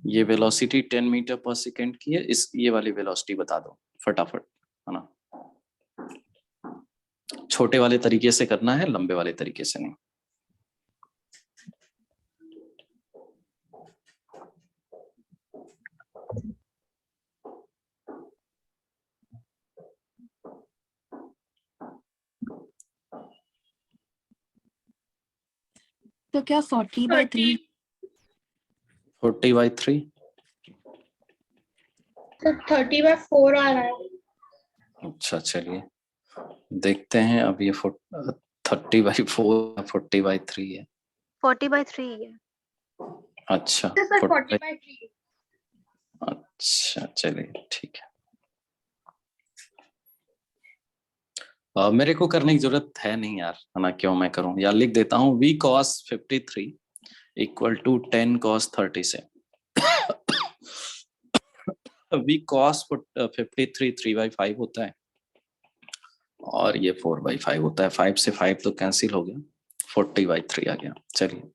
ये वेलोसिटी 10 मीटर पर सेकेंड की है। इस ये वाली वेलोसिटी बता दो फटाफट, है ना। छोटे वाले तरीके से करना है, लंबे वाले तरीके से नहीं। तो तो क्या 40/3? 40/3। तो 30/4 आ रहा है। अच्छा चलिए देखते हैं अब ये 30/4 40/3 है। 40/3 है। अच्छा सर 40 40/3। अच्छा चलिए ठीक है। मेरे को करने की जरूरत है नहीं यार, है ना, क्यों मैं करूं, यार लिख देता हूँ v cos 53 equal to 10 cos 30 से v cos 53 3/5 होता है और ये 4/5 होता है। 5 से 5 तो कैंसिल हो गया, 40/3 आ गया। चलिए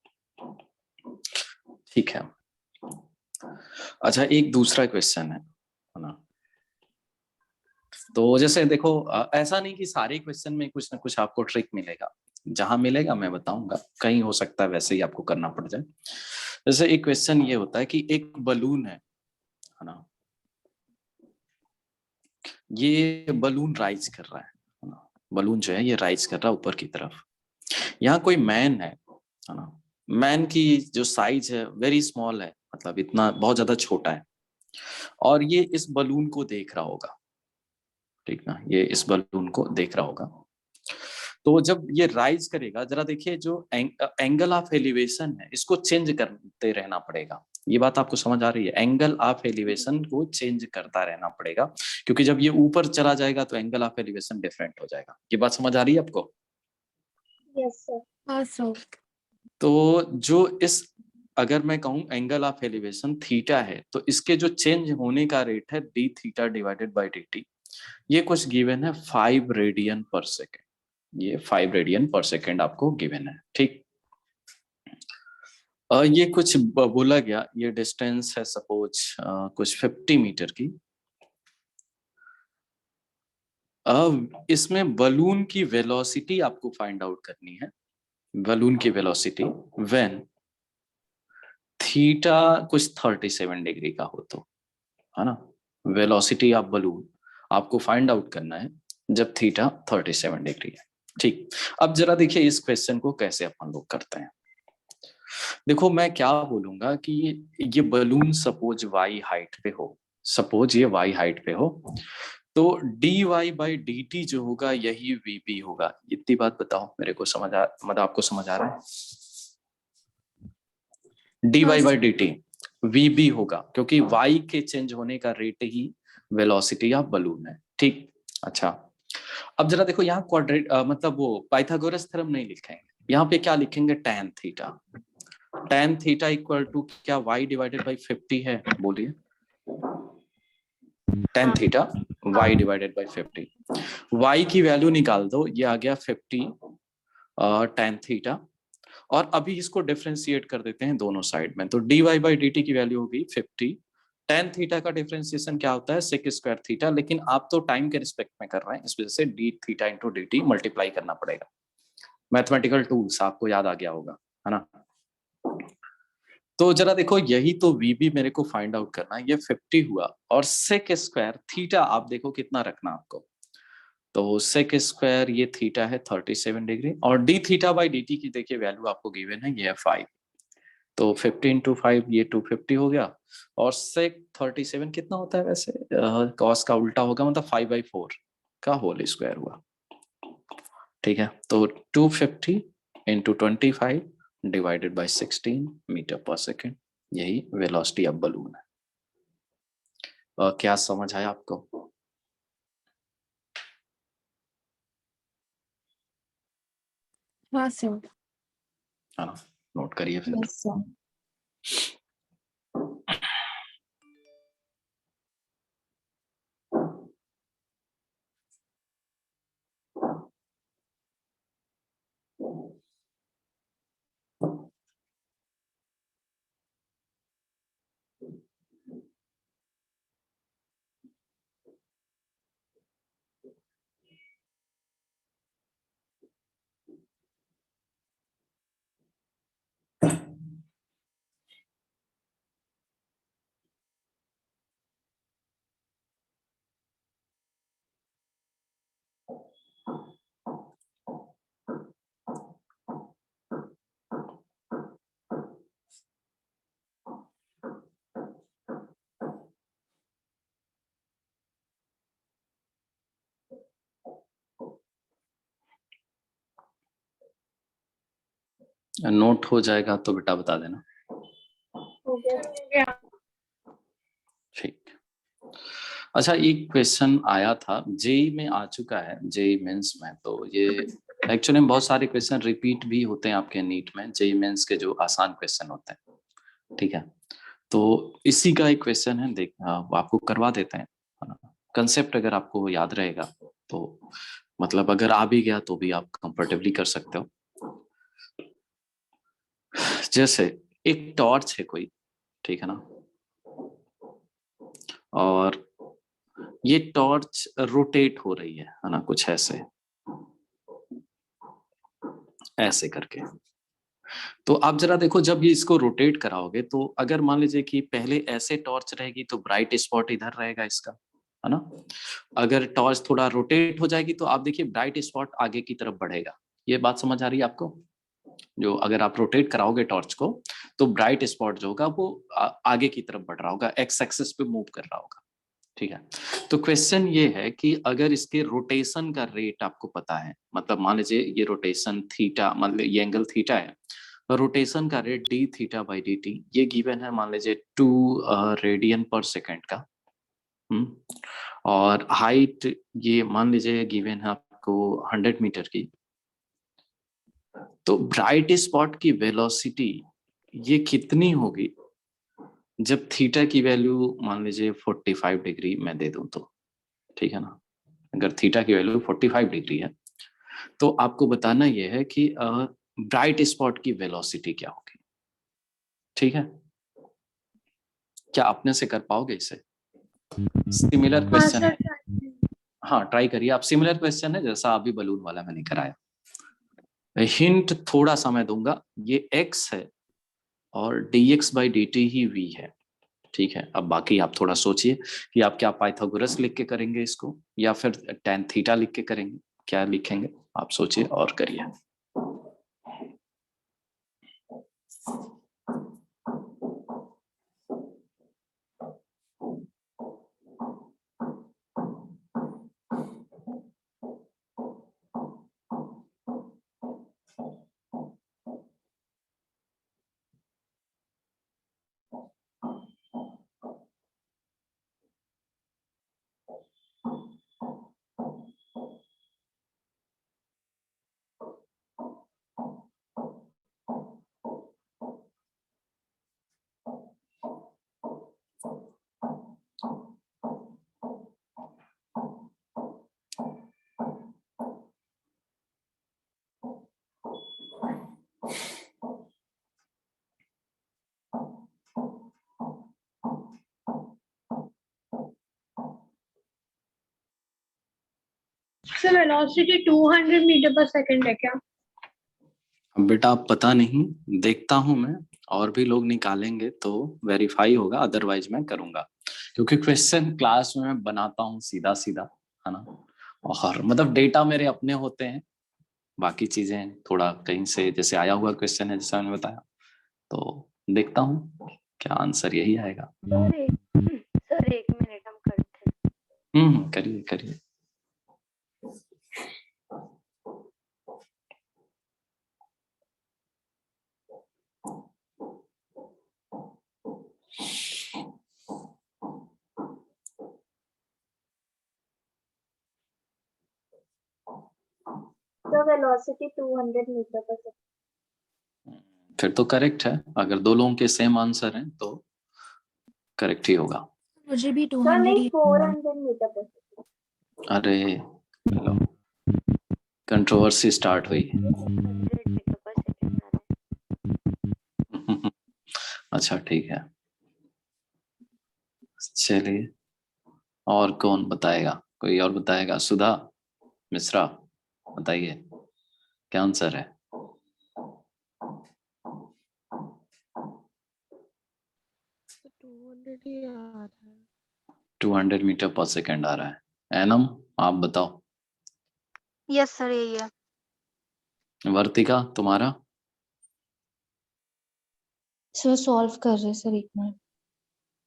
ठीक है। अच्छा एक दूसरा क्वेश्चन है ना। तो जैसे देखो ऐसा नहीं कि सारे क्वेश्चन में कुछ ना कुछ आपको ट्रिक मिलेगा, जहां मिलेगा मैं बताऊंगा, कहीं हो सकता है वैसे ही आपको करना पड़ जाए। जैसे एक क्वेश्चन ये होता है कि एक बलून है ना, ये बलून राइज कर रहा है ना, बलून जो है ये राइज कर रहा है ऊपर की तरफ। यहाँ कोई मैन है ना, मैन की जो साइज है वेरी स्मॉल है, मतलब इतना बहुत ज्यादा छोटा है, और ये इस बलून को देख रहा होगा, ठीक ना, ये इस बलून को देख रहा होगा। तो जब ये राइज करेगा, जरा देखिए जो एंगल ऑफ एलिवेशन है इसको चेंज करते रहना पड़ेगा। ये बात आपको समझ आ रही है? एंगल ऑफ एलिवेशन को चेंज करता रहना पड़ेगा, क्योंकि जब ये ऊपर चला जाएगा तो एंगल ऑफ एलिवेशन डिफरेंट हो जाएगा। ये बात समझ आ रही है आपको? Yes sir. हाँ सर। तो जो इस, अगर मैं कहूं एंगल ऑफ एलिवेशन थीटा है, तो इसके जो चेंज होने का रेट है D theta divided by D T. ये कुछ गिवन है 5 रेडियन पर सेकेंड। ये 5 रेडियन पर सेकेंड आपको गिवन है, ठीक। ये कुछ बोला गया, ये डिस्टेंस है सपोज कुछ 50 मीटर की। अब इसमें बलून की वेलोसिटी आपको फाइंड आउट करनी है, बलून की वेलोसिटी व्हेन थीटा कुछ 37 डिग्री का हो, तो है ना, वेलोसिटी ऑफ बलून आपको फाइंड आउट करना है जब थीटा 37 डिग्री है, ठीक। अब जरा देखिए इस क्वेश्चन को कैसे अपन लोग करते हैं। देखो मैं क्या बोलूंगा कि ये बलून सपोज वाई हाइट पे हो, सपोज ये वाई हाइट पे हो, तो D Y by D T जो होगा यही वीपी होगा। इतनी बात बताओ मेरे को, मतलब आपको समझ आ रहा है? डी हाँ Y by sir. D T VB होगा, क्योंकि वाई के चेंज होने का रेट ही वेलोसिटी ऑफ बलून है, ठीक। अच्छा अब जरा देखो यहाँ क्वाड्रेट मतलब वो पाइथागोरस थ्योरम नहीं लिखेंगे, यहाँ पे क्या लिखेंगे, tan theta. tan theta equal to क्या y डिवाइडेड बाई 50 है, बोलिए। tan theta y divided by 50, y की वैल्यू निकाल दो, ये आ गया 50 tan थीटा, और अभी इसको डिफरेंशिएट कर देते हैं दोनों साइड में, तो dy बाई dt की वैल्यू होगी 50। tan थीटा का डिफरेंशिएशन क्या होता है, सेक स्क्वायर थीटा, लेकिन आप तो टाइम के रिस्पेक्ट में कर रहे हैं, इस वजह से d theta into dt multiply करना पड़ेगा। मैथमेटिकल टूल्स आपको याद आ गया होगा, है ना। तो जरा देखो यही तो वीबी मेरे को फाइंड आउट करना है, ये 50 हुआ, और सेक स्क्वायर थीटा आप देखो कितना रखना आपको, तो सेक स्क्वायर ये थीटा है 37 डिग्री, और D theta by D T की देखिए वैल्यू आपको गिवन है, ये है 5, तो 50 इंटू 5 ये 250 हो गया, और सेक 37 कितना होता है वैसे, कॉस का उल्टा होगा, मतलब 5/4 का होल स्क्वायर हुआ, ठीक है। तो 250 इंटू 25 डिवाइडेड बाई 16 मीटर पर सेकेंड, यही वेलोसिटी ऑफ बलून है। क्या समझ आया आपको? हाँ सर। हाँ नोट करिए फिर। Yes sir. नोट हो जाएगा तो बेटा बता देना। हो गया। ठीक। अच्छा, एक क्वेश्चन आया था, जेई में आ चुका है, जेई मेंस में। तो ये एक्चुअली में बहुत सारे क्वेश्चन रिपीट भी होते हैं आपके नीट में, जेई मेंस के जो आसान क्वेश्चन होते हैं, ठीक है। तो इसी का एक क्वेश्चन है, देख आपको करवा देते हैं, कंसेप्ट अगर आपको याद रहेगा तो, मतलब अगर आ भी गया तो भी आप कंफर्टेबली कर सकते हो। जैसे एक टॉर्च है कोई, ठीक है ना, और ये टॉर्च रोटेट हो रही है ना, कुछ ऐसे ऐसे करके। तो आप जरा देखो, जब ये इसको रोटेट कराओगे तो अगर मान लीजिए कि पहले ऐसे टॉर्च रहेगी तो ब्राइट स्पॉट इधर रहेगा इसका, है ना। अगर टॉर्च थोड़ा रोटेट हो जाएगी तो आप देखिए ब्राइट स्पॉट आगे की तरफ बढ़ेगा। ये बात समझ आ रही है आपको? जो अगर आप रोटेट कराओगे टॉर्च को तो ब्राइट स्पॉट जो होगा वो आगे की तरफ बढ़ रहा होगा, एक्स एक्सिस पे मूव कर रहा होगा, ठीक है। तो क्वेश्चन ये है कि अगर इसके रोटेशन का रेट आपको पता है, मतलब मान लीजिए ये रोटेशन थीटा, मतलब ये एंगल थीटा है, रोटेशन का rate D theta by D T ये गिवन है, मान लीजिए 2 रेडियन पर सेकेंड का। और हाइट ये मान लीजिए गिवन है आपको 100 मीटर की। तो ब्राइट स्पॉट की वेलोसिटी ये कितनी होगी जब थीटा की वैल्यू मान लीजिए 45 डिग्री मैं दे दूं तो, ठीक है ना। अगर थीटा की वैल्यू 45 डिग्री है तो आपको बताना यह है कि ब्राइट स्पॉट की वेलोसिटी क्या होगी, ठीक है। क्या अपने से कर पाओगे इसे? सिमिलर क्वेश्चन है, हाँ ट्राई करिए आप। सिमिलर क्वेश्चन है जैसा अभी बलून वाला मैंने कराया। हिंट थोड़ा सा मैं दूंगा, ये x है और dx by dt he v है, ठीक है। अब बाकी आप थोड़ा सोचिए कि आप क्या पाइथागोरस लिख के करेंगे इसको या फिर tan थीटा लिख के करेंगे, क्या लिखेंगे आप सोचिए और करिए। सर वेलोसिटी 200 मीटर पर सेकंड है क्या? बेटा पता नहीं, देखता हूं मैं, और भी लोग निकालेंगे तो वेरीफाई होगा, अदरवाइज मैं करूंगा, क्योंकि क्वेश्चन क्लास में मैं बनाता हूँ सीधा सीधा, है ना। और मतलब डेटा मेरे अपने होते हैं, बाकी चीजें थोड़ा कहीं से जैसे आया हुआ क्वेश्चन है जैसा मैंने बताया, तो देखता हूँ क्या आंसर यही आएगा। सर एक मिनट हम करते हैं। करिए करिए। तो वेलोसिटी 200 मीटर पर सेकंड। फिर तो करेक्ट है, अगर दो लोगों के सेम आंसर हैं तो करेक्ट ही होगा। मुझे भी सर 200 नहीं, ही 400 मीटर पर सेकंड। अरे लो, कंट्रोवर्सी स्टार्ट हुई। 100 मीटर पर सेकंड आ रहा है। अच्छा ठीक है, चलिए और कौन बताएगा, कोई और बताएगा? सुधा मिश्रा बताइए क्या आंसर है? 200 ही आ रहा है। 200 मीटर पर सेकंड आ रहा है। एनम आप बताओ। यस सर यही है। वर्तिका तुम्हारा? सर सॉल्व कर रहे सर, एक मिनट।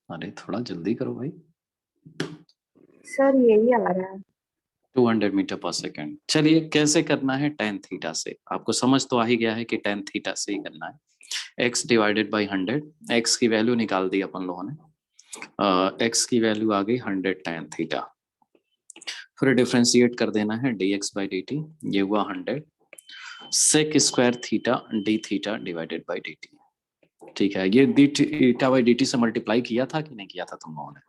अरे थोड़ा जल्दी करो भाई। सर यही आ रहा है। 200 मीटर पर सेकेंड। चलिए कैसे करना है, tan थीटा से। आपको समझ तो आ ही गया है कि tan थीटा से ही करना है। x डिवाइडेड बाई 100, x की वैल्यू निकाल दी अपन लोगों ने। x की वैल्यू आ गई 100 tan थीटा। फिर डिफ्रेंशिएट कर देना है dx बाई dt, ये हुआ 100 sec square theta d theta divided by dt। ठीक है, ये d थीटा बाई dt से मल्टीप्लाई किया था कि नहीं किया था तुम लोगों ने?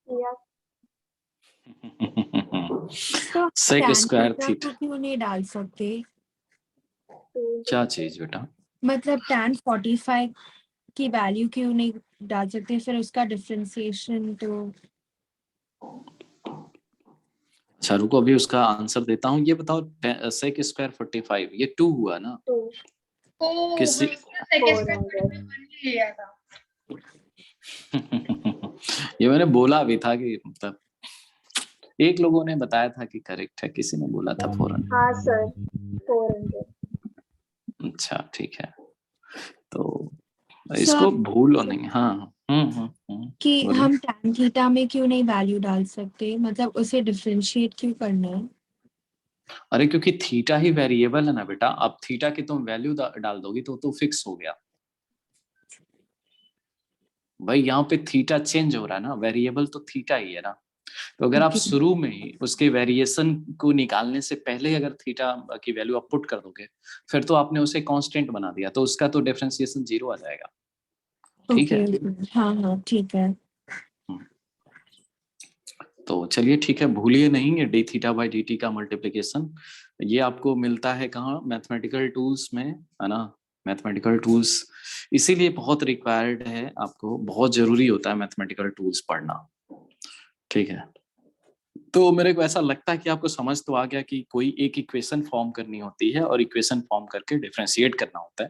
या तो sec tan square theta theta को क्यों नहीं डाल सकते? क्या चीज बेटा? मतलब tan 45 की वैल्यू क्यों नहीं डाल सकते, फिर उसका डिफरेंशिएशन तो। अच्छा रुको, अभी उसका आंसर देता हूँ। ये बताओ sec स्क्वायर 45 ये 2 हुआ ना? ओ किसी सेकंड में 1 लिया था। ये मैंने बोला भी था कि मतलब एक लोगों ने बताया था कि करेक्ट है, किसी ने बोला था 400। हाँ सर 400। अच्छा ठीक है, तो इसको भूलो नहीं। हाँ कि बोलिए। हम tan थीटा में क्यों नहीं वैल्यू डाल सकते, मतलब उसे डिफरेंशिएट क्यों करना है? अरे क्योंकि थीटा ही वेरिएबल है ना बेटा। अब थीटा की तुम वैल्यू डाल दोगी तो फिक्स हो गया भाई। यहाँ पे थीटा चेंज हो रहा है ना, वेरिएबल तो थीटा ही है ना। तो अगर आप Okay. शुरू में ही उसके वेरिएशन को निकालने से पहले अगर थीटा की वैल्यू आप पुट कर दोगे, फिर तो आपने उसे कांस्टेंट बना दिया, तो उसका तो डिफरेंशिएशन 0 आ जाएगा। ठीक है। हाँ हाँ ठीक है। तो चलिए ठीक है, भूलिए नहीं ये D theta by D T का मल्टीप्लीकेशन। ये आपको मिलता है कहाँ? मैथमेटिकल टूल्स में, है ना। मैथमेटिकल टूल्स इसीलिए बहुत रिक्वायर्ड है, आपको बहुत जरूरी होता है मैथमेटिकल टूल्स पढ़ना। ठीक है, तो मेरे को ऐसा लगता है कि आपको समझ तो आ गया कि कोई एक इक्वेशन फॉर्म करनी होती है और इक्वेशन फॉर्म करके डिफरेंशिएट करना होता है,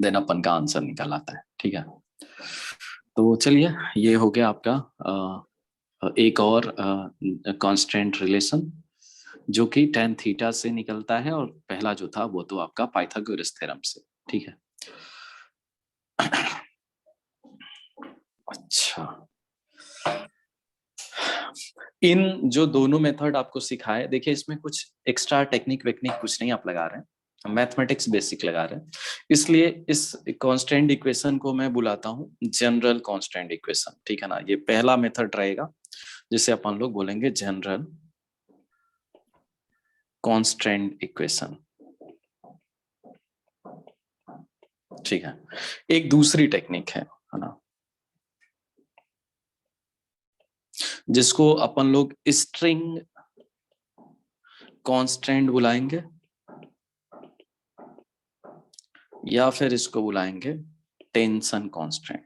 देन अपन का आंसर निकल आता है। ठीक है, तो चलिए ये हो गया आपका एक और कांस्टेंट रिलेशन जो कि tan थीटा से निकलता है, और पहला जो था वो तो आपका पाइथागोरस थ्योरम से। ठीक है, अच्छा इन जो दोनों मेथड आपको सिखाए, देखिए इसमें कुछ एक्स्ट्रा टेक्निक वेक्निक कुछ नहीं आप लगा रहे हैं, मैथमेटिक्स बेसिक लगा रहे हैं। इसलिए इस कांस्टेंट इक्वेशन को मैं बुलाता हूँ जनरल कांस्टेंट इक्वेशन। ठीक है ना, ये पहला मेथड रहेगा जिसे अपन लोग बोलेंगे जनरल कांस्टेंट इक्वेशन। ठीक है, एक दूसरी टेक्निक है ना, जिसको अपन लोग स्ट्रिंग कांस्टेंट बुलाएंगे, या फिर इसको बुलाएंगे टेंशन कांस्टेंट।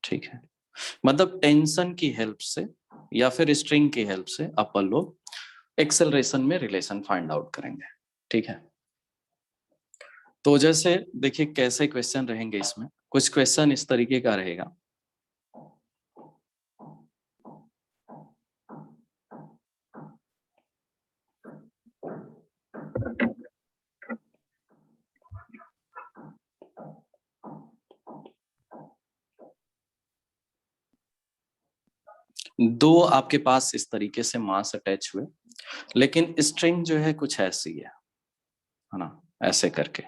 ठीक है, मतलब टेंशन की हेल्प से या फिर स्ट्रिंग की हेल्प से अपन लोग एक्सेलरेशन में रिलेशन फाइंड आउट करेंगे। ठीक है, तो जैसे देखिए कैसे क्वेश्चन रहेंगे इसमें। कुछ क्वेश्चन इस तरीके का रहेगा, दो आपके पास इस तरीके से मास अटैच हुए, लेकिन स्ट्रिंग जो है कुछ ऐसी है ना, ऐसे करके।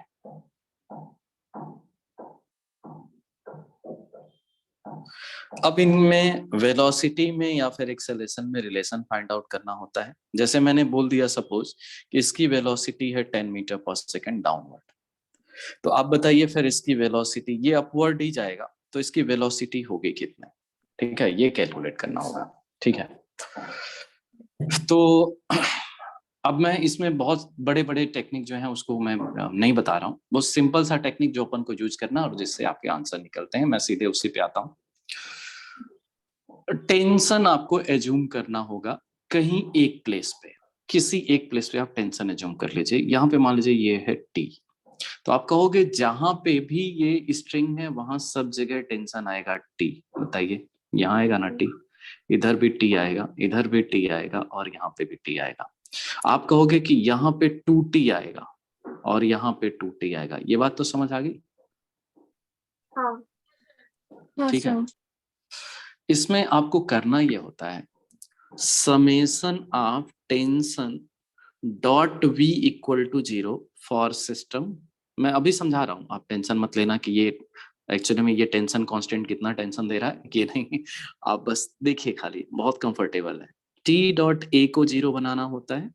अब इनमें वेलोसिटी में या फिर एक्सेलरेशन में रिलेशन फाइंड आउट करना होता है। जैसे मैंने बोल दिया सपोज कि इसकी वेलोसिटी है 10 मीटर पर सेकंड डाउनवर्ड, तो आप बताइए फिर इसकी वेलोसिटी ये अपवर्ड ही जाएगा, तो इसकी वेलोसिटी होगी कितने? ठीक है, ये कैलकुलेट करना होगा। ठीक है, तो अब मैं इसमें बहुत बड़े बड़े टेक्निक जो है उसको मैं नहीं बता रहा हूँ, बहुत सिंपल सा टेक्निक जो अपन को यूज करना और जिससे आपके आंसर निकलते हैं, मैं सीधे उसी पे आता हूँ। टेंशन आपको एज्यूम करना होगा कहीं एक प्लेस पे, किसी एक प्लेस पे आप टेंशन एज्यूम कर लीजिए। यहाँ पे मान लीजिए ये है टी, तो आप कहोगे जहां पे भी ये स्ट्रिंग है वहां सब जगह टेंशन आएगा टी। बताइए, यहाँ आएगा ना टी, इधर भी टी आएगा, इधर भी टी आएगा, और यहाँ पे भी टी आएगा। आप कहोगे कि यहाँ पे 2t आएगा और यहाँ पे 2t आएगा। ये बात तो समझ आ गई? हाँ हाँ ठीक है, सर। इसमें आपको करना ये होता है summation of tension dot V equal to 0 for system. मैं अभी समझा रहा हूँ, आप टेंशन मत लेना कि ये एक्चुअली में ये टेंशन कांस्टेंट कितना टेंशन दे रहा है, ये नहीं, आप बस देखिए खाली, बहुत कंफर्टेबल है। टी डॉट ए को 0 बनाना होता है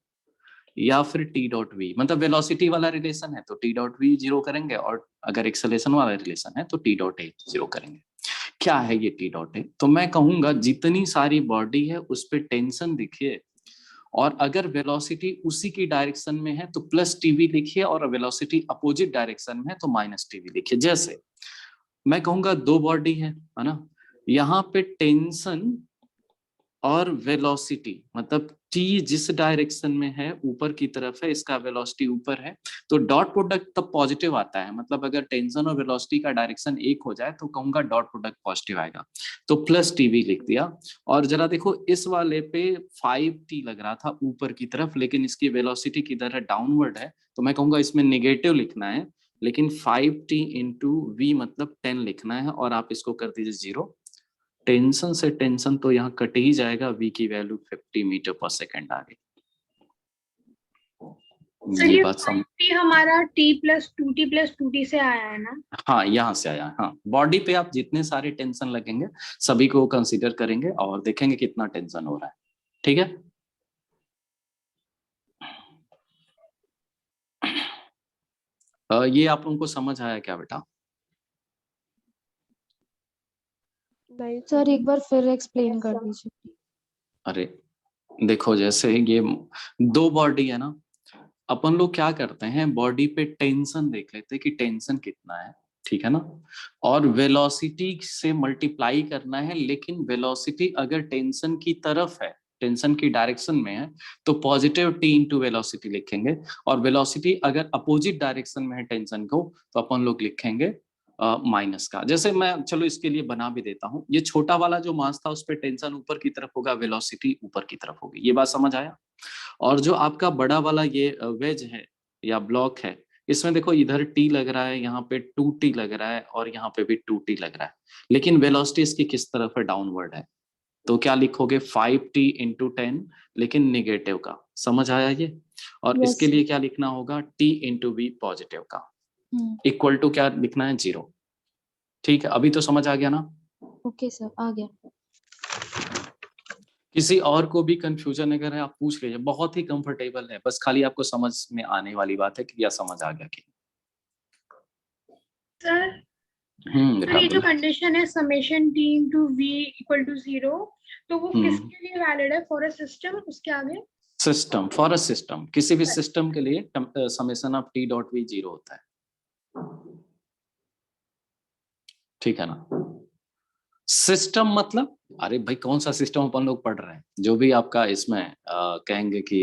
या फिर टी डॉट वी, मतलब वेलोसिटी वाला रिलेशन है तो टी डॉट वी 0 करेंगे, और अगर एक्सेलरेशन वाला रिलेशन है तो टी डॉट ए 0 करेंगे। क्या है ये टी डॉट ए? तो मैं कहूंगा जितनी सारी बॉडी है उस पे टेंशन लिखिए, और अगर वेलोसिटी उसी की डायरेक्शन में है तो प्लस टीवी लिखिए, और वेलोसिटी अपोजिट डायरेक्शन में है तो माइनस टीवी लिखिए। जैसे मैं कहूंगा दो बॉडी है ना, यहाँ पे टेंशन और वेलोसिटी, मतलब टी जिस डायरेक्शन में है ऊपर की तरफ है, इसका वेलोसिटी ऊपर है, तो डॉट प्रोडक्ट तब पॉजिटिव आता है। मतलब अगर टेंशन और वेलोसिटी का डायरेक्शन एक हो जाए तो कहूंगा डॉट प्रोडक्ट पॉजिटिव आएगा, तो प्लस टीवी लिख दिया। और जरा देखो इस वाले पे 5t लग रहा था ऊपर की तरफ, लेकिन इसकी वेलोसिटी किधर है, डाउनवर्ड है, तो मैं कहूंगा इसमें नेगेटिव लिखना है, लेकिन 5t इंटू वी मतलब 10 लिखना है, और आप इसको कर दीजिए 0। टेंशन से टेंशन तो यहाँ कट ही जाएगा, v की वैल्यू 50 मीटर पर सेकेंड आ गई। ये बात समझ, t हमारा t प्लस 2t से आया है ना? हाँ यहाँ से आया। हाँ, बॉडी पे आप जितने सारे टेंशन लगेंगे सभी को कंसीडर करेंगे और देखेंगे कितना टेंशन हो रहा है। ठीक है, ये आप लोगों को समझ आया क्या बेटा? नहीं सर एक बार फिर एक्सप्लेन कर दीजिए। अरे देखो, जैसे ये दो बॉडी है ना, अपन लोग क्या करते हैं, बॉडी पे टेंशन देख लेते हैं कि टेंशन कितना है, ठीक है ना, और वेलोसिटी से मल्टीप्लाई करना है। लेकिन वेलोसिटी अगर टेंशन की तरफ है, टेंशन की डायरेक्शन में है, तो पॉजिटिव टी इंटू वेलोसिटी लिखेंगे, और वेलोसिटी अगर अपोजिट डायरेक्शन में है टेंशन को, तो अपन लोग लिखेंगे माइनस का। जैसे मैं चलो इसके लिए बना भी देता हूँ, ये छोटा वाला जो मास था उस पर टेंशन ऊपर की तरफ होगा, वेलोसिटी ऊपर की तरफ होगी। ये बात समझ आया? और जो आपका बड़ा वाला ये वेज है या ब्लॉक है, इसमें देखो इधर टी लग रहा है, यहाँ पे 2t लग रहा है, और यहाँ पे भी 2t लग रहा है, लेकिन वेलोसिटी इसकी किस तरफ है, डाउनवर्ड है, तो क्या लिखोगे 5t इंटू 10, लेकिन निगेटिव का। समझ आया ये? और Yes. इसके लिए क्या लिखना होगा, t इंटू वी पॉजिटिव का, इक्वल टू क्या लिखना है, 0। ठीक है, अभी तो समझ आ गया ना? ओके सर, आ गया। किसी और को भी कंफ्यूजन अगर है आप पूछ लीजिए, बहुत ही कंफर्टेबल है, बस खाली आपको समझ में आने वाली बात है कि या समझ आ गया कि। सर बेटा ये जो बोलो। कंडीशन है summation t into v equal to 0, तो वो किसके लिए वैलिड है? फॉर अ सिस्टम, उसके आगे सिस्टम, फॉर अ सिस्टम, किसी भी सिस्टम के लिए summation of T dot V 0 होता है, ठीक है ना? सिस्टम मतलब, अरे भाई कौन सा सिस्टम अपन लोग पढ़ रहे हैं, जो भी आपका इसमें कहेंगे कि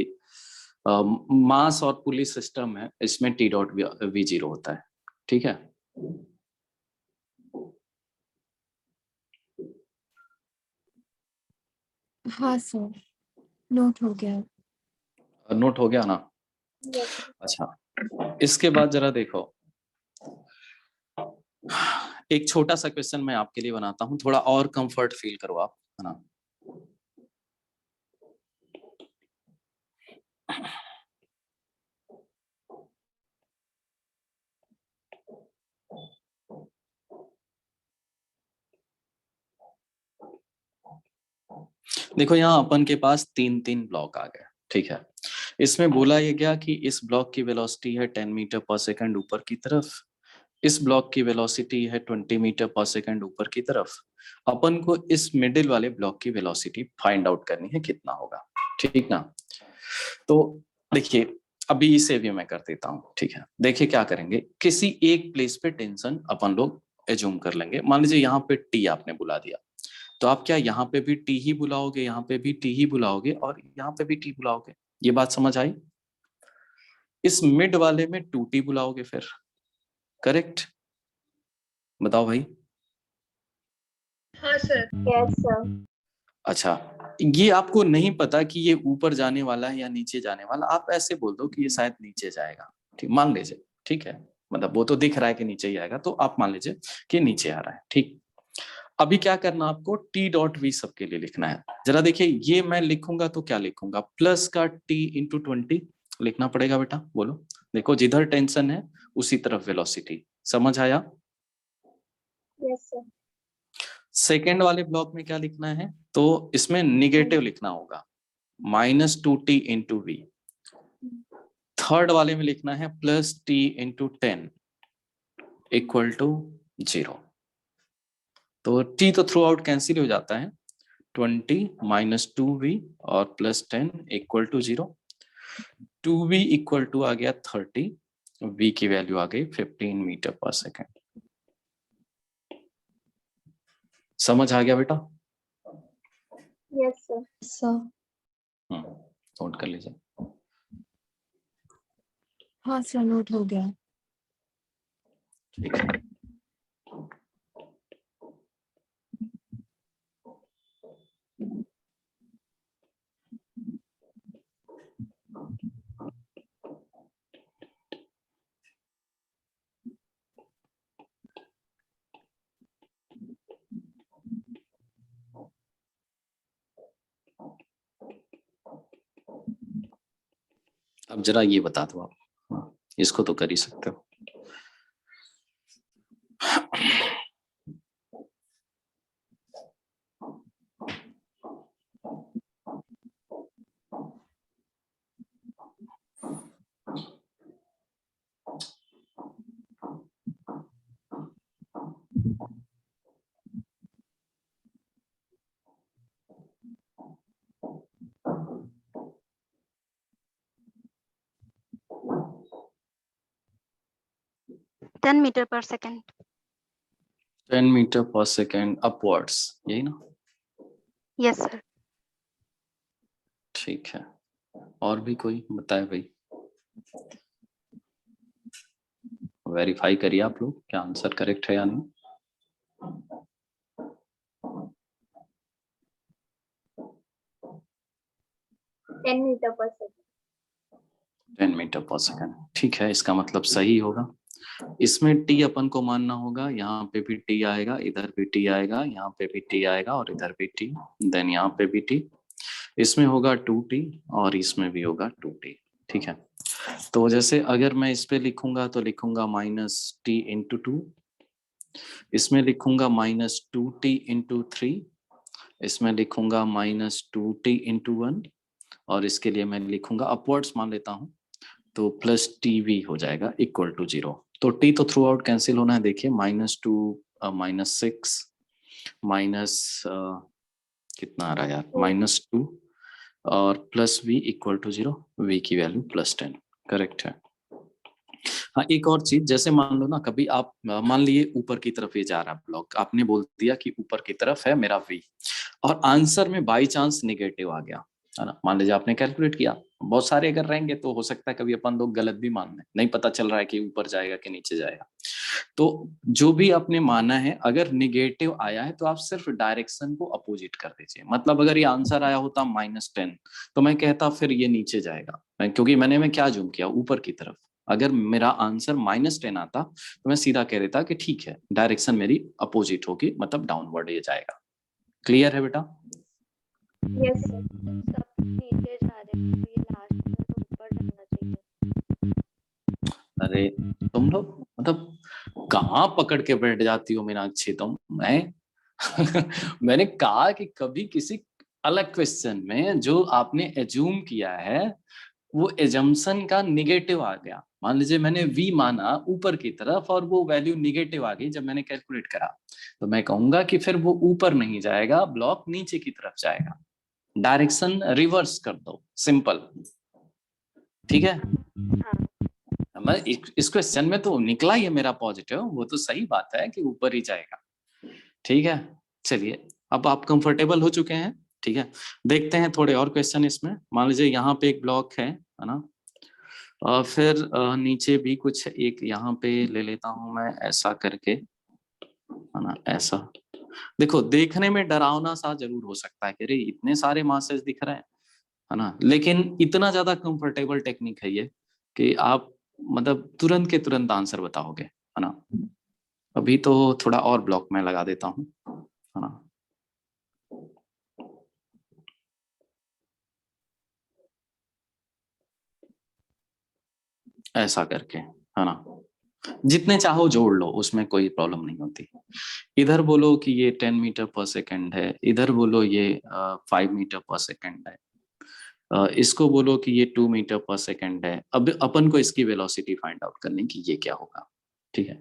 मास और पुलिस सिस्टम है, इसमें टी डॉट वी 0 होता है, ठीक है? हाँ सर, नोट हो गया। नोट हो गया ना? अच्छा, इसके बाद जरा देखो, एक छोटा सा क्वेश्चन मैं आपके लिए बनाता हूं, थोड़ा और कंफर्ट फील करो आप, है ना? देखो यहाँ अपन के पास 3 ब्लॉक आ गए, ठीक है? इसमें बोला ये गया कि इस ब्लॉक की वेलोसिटी है 10 मीटर पर सेकंड ऊपर की तरफ, इस ब्लॉक की वेलोसिटी है 20 मीटर पर सेकंड ऊपर की तरफ। अपन को इस मिडिल वाले ब्लॉक की वेलोसिटी फाइंड आउट करनी है, कितना होगा, ठीक ना? तो देखिए अभी इसे भी मैं कर देता हूँ, ठीक है? देखिए क्या करेंगे, किसी एक प्लेस पे टेंशन अपन लोग एज्यूम कर लेंगे। मान लीजिए यहाँ पे टी आपने बुला दिया, तो आप क्या यहाँ पे भी टी ही बुलाओगे, यहाँ पे भी टी ही बुलाओगे, और यहाँ पे भी टी बुलाओगे? ये बात समझ आई? इस मिड वाले में 2t बुलाओगे फिर, करेक्ट? बताओ भाई। हाँ सर। Yes sir. अच्छा, ये आपको नहीं पता कि ये ऊपर जाने वाला है या नीचे जाने वाला, आप ऐसे बोल दो कि ये शायद नीचे जाएगा, ठीक, मान लीजिए, ठीक है? मतलब वो तो दिख रहा है कि नीचे ही आएगा, तो आप मान लीजिए कि नीचे आ रहा है, ठीक? अभी क्या करना आपको, टी डॉट वी सबके लिए लिखना है। जरा देखिए, ये मैं लिखूंगा तो क्या लिखूंगा, प्लस का टी इंटू 20 लिखना पड़ेगा बेटा, बोलो। देखो जिधर टेंशन है उसी तरफ वेलोसिटी, समझ आया? Yes sir. सेकेंड वाले ब्लॉक में क्या लिखना है, तो इसमें निगेटिव लिखना होगा, -2t इंटू वी। थर्ड वाले में लिखना है +t इंटू 10 इक्वल टू 0। तो t तो थ्रू आउट कैंसिल हो जाता है, 20 -2v और +10 equal to 0। 2v equal to आ गया 30, v की वैल्यू आ गई 15 मीटर पर सेकेंड। समझ आ गया बेटा? Yes sir. सर नोट कर लीजिए। हाँ सर, नोट हो गया। ठीक है। अब जरा ये बता दो आप, इसको तो कर ही सकते हो। टेन मीटर पर सेकेंड। 10 मीटर पर सेकेंड अपवर्ड्स, यही ना? Yes sir. ठीक है, और भी कोई बताए भाई? वेरीफाई करिए आप लोग क्या आंसर करेक्ट है या नहीं। 10 मीटर पर सेकेंड। 10 मीटर पर सेकेंड, ठीक है, इसका मतलब सही होगा। इसमें t अपन को मानना होगा, यहाँ पे भी t आएगा, इधर भी t आएगा, यहाँ पे भी t आएगा और इधर भी t, देन यहाँ पे भी t। इसमें होगा 2t और इसमें भी होगा 2t। ठीक है, तो जैसे अगर मैं इस पे लिखूंगा तो लिखूंगा -t इंटू 2, इसमें लिखूंगा -2t इंटू 3, इसमें लिखूंगा -2t इंटू 1 और इसके लिए मैं लिखूंगा अपवर्ड्स मान लेता हूँ, तो +tv हो जाएगा इक्वल टू 0। तो t तो थ्रू आउट कैंसिल होना है, देखिए -2 -6 माइनस कितना आ रहा है यार, -2 और +v इक्वल टू 0, v की वैल्यू +10, करेक्ट है। हाँ, एक और चीज, जैसे मान लो ना कभी आप मान लिए ऊपर की तरफ ये जा रहा है ब्लॉक, आपने बोल दिया कि ऊपर की तरफ है मेरा v और आंसर में बाई चांस निगेटिव आ गया, है ना। मान लीजिए आपने कैलकुलेट किया, बहुत सारे अगर रहेंगे तो हो सकता है कभी अपन लोग गलत भी मान लें, नहीं पता चल रहा है कि ऊपर जाएगा कि नीचे जाएगा। तो जो भी आपने माना है, अगर निगेटिव आया है तो आप सिर्फ डायरेक्शन को अपोजिट कर दीजिए। मतलब अगर ये आंसर आया होता -10 तो मैं कहता फिर ये नीचे जाएगा, क्योंकि मैंने क्या जूम किया ऊपर की तरफ। अगर मेरा आंसर -10 आता तो मैं सीधा कह देता कि ठीक है, डायरेक्शन मेरी अपोजिट होगी, मतलब डाउनवर्ड ये जाएगा। क्लियर है बेटा? Yes sir. सब नीचे जा रहे हैं तो ये लास्ट में तो ऊपर जाना चाहिए। अरे तुम लोग मतलब कहाँ पकड़ के बैठ जाती हो मीनाक्षी तुम। मैं मैंने कहा कि कभी किसी अलग क्वेश्चन में जो आपने एज्यूम किया है वो एजम्पशन का निगेटिव आ गया। मान लीजिए मैंने v माना ऊपर की तरफ और वो वैल्यू निगेटिव आ गई जब मैंने कैलकुलेट करा, तो मैं कहूंगा कि फिर वो ऊपर नहीं जाएगा, ब्लॉक नीचे की तरफ जाएगा। डायरेक्शन रिवर्स कर दो, सिंपल। ठीक है, मैं इस क्वेश्चन में तो निकला ही है मेरा पॉजिटिव, वो तो सही बात है कि ऊपर ही जाएगा। ठीक है, चलिए अब आप कंफर्टेबल हो चुके हैं। ठीक है, देखते हैं थोड़े और क्वेश्चन इसमें। मान लीजिए यहाँ पे एक ब्लॉक है ना, और फिर नीचे भी कुछ एक यहाँ पे ले लेता हूँ मैं ऐसा करके, है ना, ऐसा। देखो देखने में डरावना सा जरूर हो सकता है कि अरे इतने सारे मासेस दिख रहे हैं, है ना, लेकिन इतना ज्यादा कंफर्टेबल टेक्निक है ये कि आप मतलब तुरंत के तुरंत आंसर बताओगे, है ना। अभी तो थोड़ा और ब्लॉक में लगा देता हूँ। है ना। ऐसा करके, है ना, जितने चाहो जोड़ लो, उसमें कोई प्रॉब्लम नहीं होती। इधर बोलो कि ये 10 मीटर पर सेकंड है, इधर बोलो ये 5 मीटर पर सेकंड है, इसको बोलो कि ये 2 मीटर पर सेकंड है। अब अपन को इसकी वेलोसिटी फाइंड आउट करनी कि ये क्या होगा। ठीक है,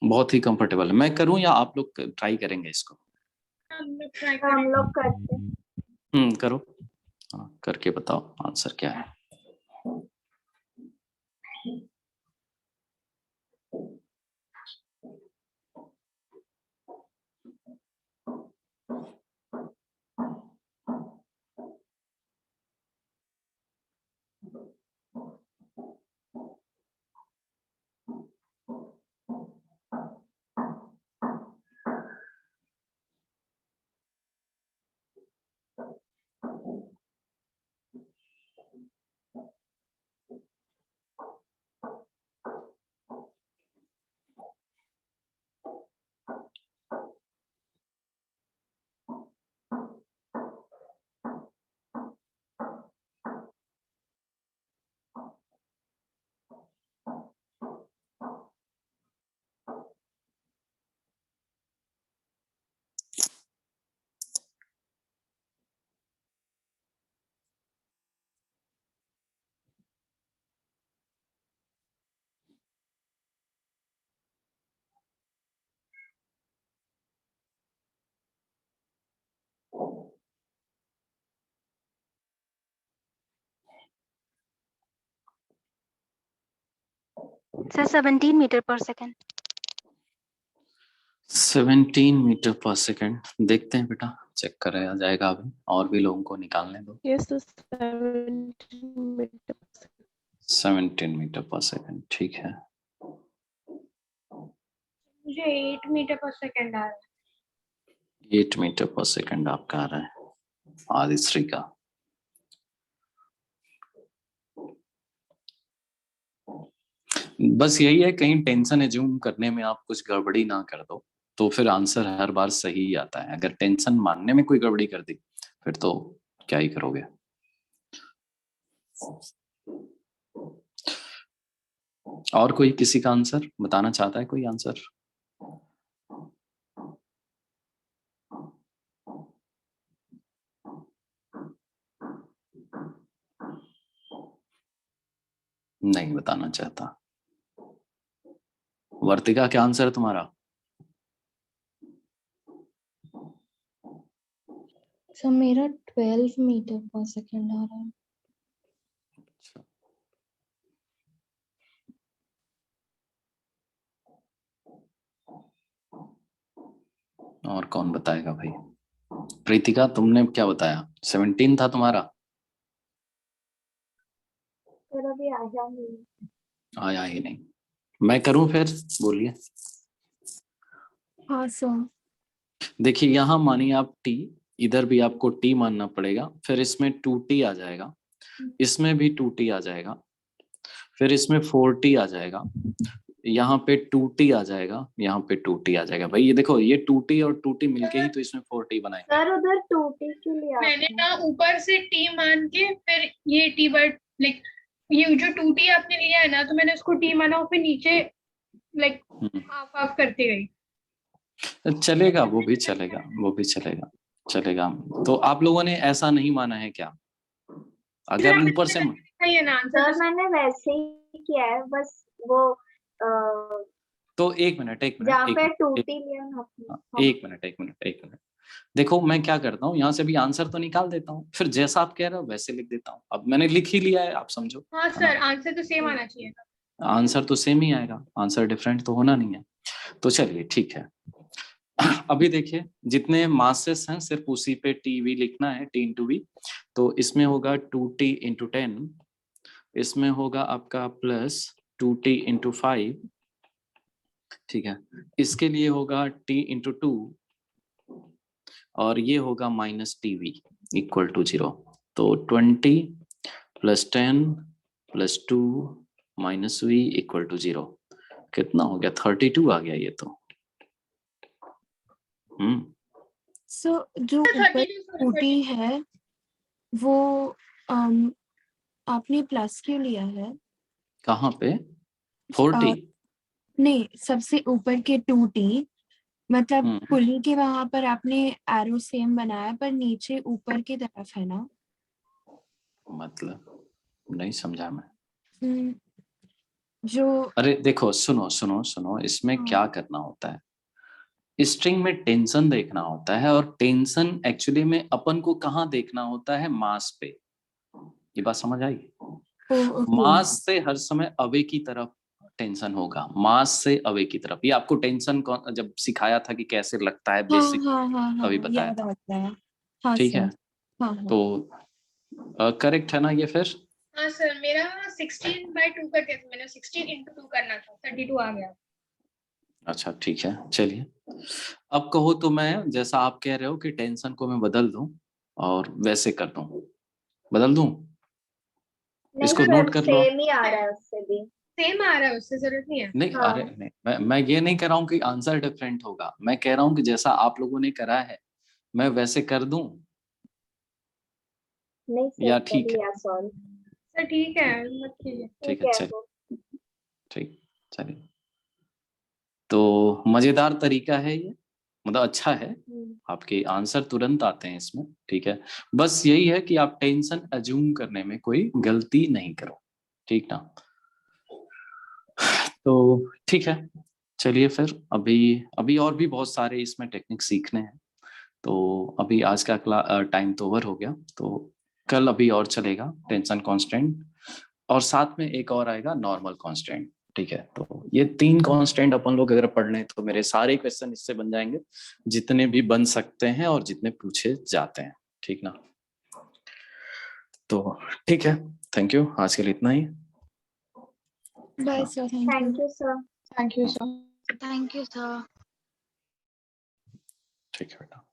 बहुत ही कंफर्टेबल है। मैं करूं या आप लोग ट्राई करेंगे इसको? हम लोग ट्राई हम करें। लोग करते हैं। करो, हाँ, करके बताओ आंसर क्या है। Sir, 17 meter per second. 17 metre पर सेकंड। देखते हैं बेटा, चेक कराया जाएगा अभी, और भी लोगों को निकालने दो। Yes, sir, 17 meter per second. 17 metre पर सेकंड, ठीक है। मुझे 8 मीटर पर सेकंड आ रहा है। 8 मीटर पर सेकंड आपका आ रहा है, आदिश्री का। बस यही है, कहीं टेंशन एज्यूम करने में आप कुछ गड़बड़ी ना कर दो, तो फिर आंसर हर बार सही ही आता है। अगर टेंशन मानने में कोई गड़बड़ी कर दी, फिर तो क्या ही करोगे। और कोई किसी का आंसर बताना चाहता है? कोई आंसर? नहीं बताना चाहता। वर्तिका, क्या आंसर है तुम्हारा? सर मेरा 12 मीटर पर सेकंड आ रहा है। और कौन बताएगा भाई? प्रीतिका, तुमने क्या बताया? 17 था तुम्हारा? पर अभी आया नहीं। आया ही नहीं। मैं करूं फिर? बोलिए। हाँ सर। देखिए, यहाँ मानिए आप t, इधर भी आपको t मानना पड़ेगा, फिर इसमें 2t आ जाएगा, इसमें भी 2t आ जाएगा, फिर इसमें 4t आ जाएगा, यहाँ पे 2t आ जाएगा, यहाँ पे 2t आ जाएगा। भाई ये देखो, ये 2t और 2t मिलके ही तो इसमें 4t बनाएंगे। सर उधर 2t के लिए मैंने आता है। ना ऊपर से टी मान के फिर ये टी बट लाइक ये जो 2t आपने लिया है ना, तो मैंने उसको टी माना और फिर नीचे लाइक हाफ हाफ करते गई। चलेगा, वो भी चलेगा, वो भी चलेगा, चलेगा। तो आप लोगों ने ऐसा नहीं माना है क्या? अगर ऊपर से सही है ना आंसर? सर मैंने वैसे ही किया है, बस वो तो एक मिनट, एक मिनट, जहाँ एक पे मिनट, 2t लिया ना आपने। एक मिनट, एक मिनट, एक मिनट। देखो, मैं क्या करता हूँ, यहाँ से भी आंसर तो निकाल देता हूँ, फिर जैसा आप कह रहे हो वैसे लिख देता हूँ। अब मैंने लिख ही लिया है, आप समझो। हाँ सर, आंसर तो सेम आना चाहिए था। आंसर तो सेम ही आएगा, आंसर डिफरेंट तो होना नहीं है। तो चलिए ठीक है। अभी देखिए, जितने मासेस हैं सिर्फ उसी पे टीवी लिखना है, टी इंटू वी। तो इसमें होगा 2t इंटू 10, इसमें होगा आपका प्लस 2t इंटू 5, ठीक है। इसके लिए होगा t इंटू 2, और ये होगा माइनस टीवी इक्वल टू 0। तो 20 plus 10 plus 2 minus V equal to 0। कितना हो गया? 32 आ गया ये तो। सो जो ऊपर 2t है वो आपने प्लस क्यों लिया है? कहाँ पे? 40? नहीं, सबसे ऊपर के 2t, मतलब हम्म, पुली के वहां पर आपने एरो सेम बनाया पर नीचे ऊपर की तरफ है ना? मतलब नहीं समझा मैं। हम्म, जो अरे देखो, सुनो सुनो सुनो, इसमें हाँ। क्या करना होता है, स्ट्रिंग में टेंशन देखना होता है, और टेंशन एक्चुअली में अपन को कहाँ देखना होता है? मास पे। ये बात समझ आई? ओके। मास से हर समय अवे की तरफ टेंशन होगा, मास से अवे की तरफ। ये आपको टेंशन जब सिखाया था कि कैसे लगता है, हाँ बेसिक हाँ हाँ अभी हाँ, बताया याद था। आता है। हाँ ठीक है, सर। हाँ हाँ। तो करेक्ट है ना ये फिर? हाँ सर, मेरा 16/2 कर दिया था मैंने, 16 into 2 करना था, 32 आ गया। अच्छा ठीक है, चलिए। अब कहो तो मैं, जैसा आप कह रहे हो कि टेंशन को मैं बदल दूं और वैसे कर दूं, बदल दूं? नहीं इसको सर, नोट कर लो। सेम ही आ रहा है उससे भी। सेम आ रहा है, उससे जरूरत नहीं है। नहीं, हाँ। अरे नहीं, मैं ये नहीं कह रहा हूँ कि आंसर डिफरेंट होगा, मैं कह रहा हूँ कि जैसा आप लोगों ने करा है मैं वैसे कर दूं, नहीं सर, या कर ठीक है? लिया सॉल्व। सर ठीक है, मत कीजिए। ठीक ठीक है, है चलिए। तो। ठीक, चलिए। तो मजेदार तरीका है ये, मतलब अच्छा है, आपके आंसर तुरंत आते हैं इसमें। ठीक है, बस यही है कि आप टेंशन अज्यूम करने में कोई गलती नहीं करो, ठीक ना? तो ठीक है, चलिए फिर। अभी अभी और भी बहुत सारे इसमें टेक्निक सीखने हैं, तो अभी आज का टाइम तो ओवर हो गया, तो कल अभी और चलेगा टेंशन कांस्टेंट, और साथ में एक और आएगा नॉर्मल कांस्टेंट। ठीक है, तो ये 3 कांस्टेंट अपन लोग अगर पढ़ लें तो मेरे सारे क्वेश्चन इससे बन जाएंगे, जितने भी बन सकते हैं और जितने पूछे जाते हैं, ठीक ना? तो ठीक है, थैंक यू, आज के लिए इतना ही। Bye sir, thank you. Thank you sir. Thank you sir. Thank you, sir. ठीक है बेटा।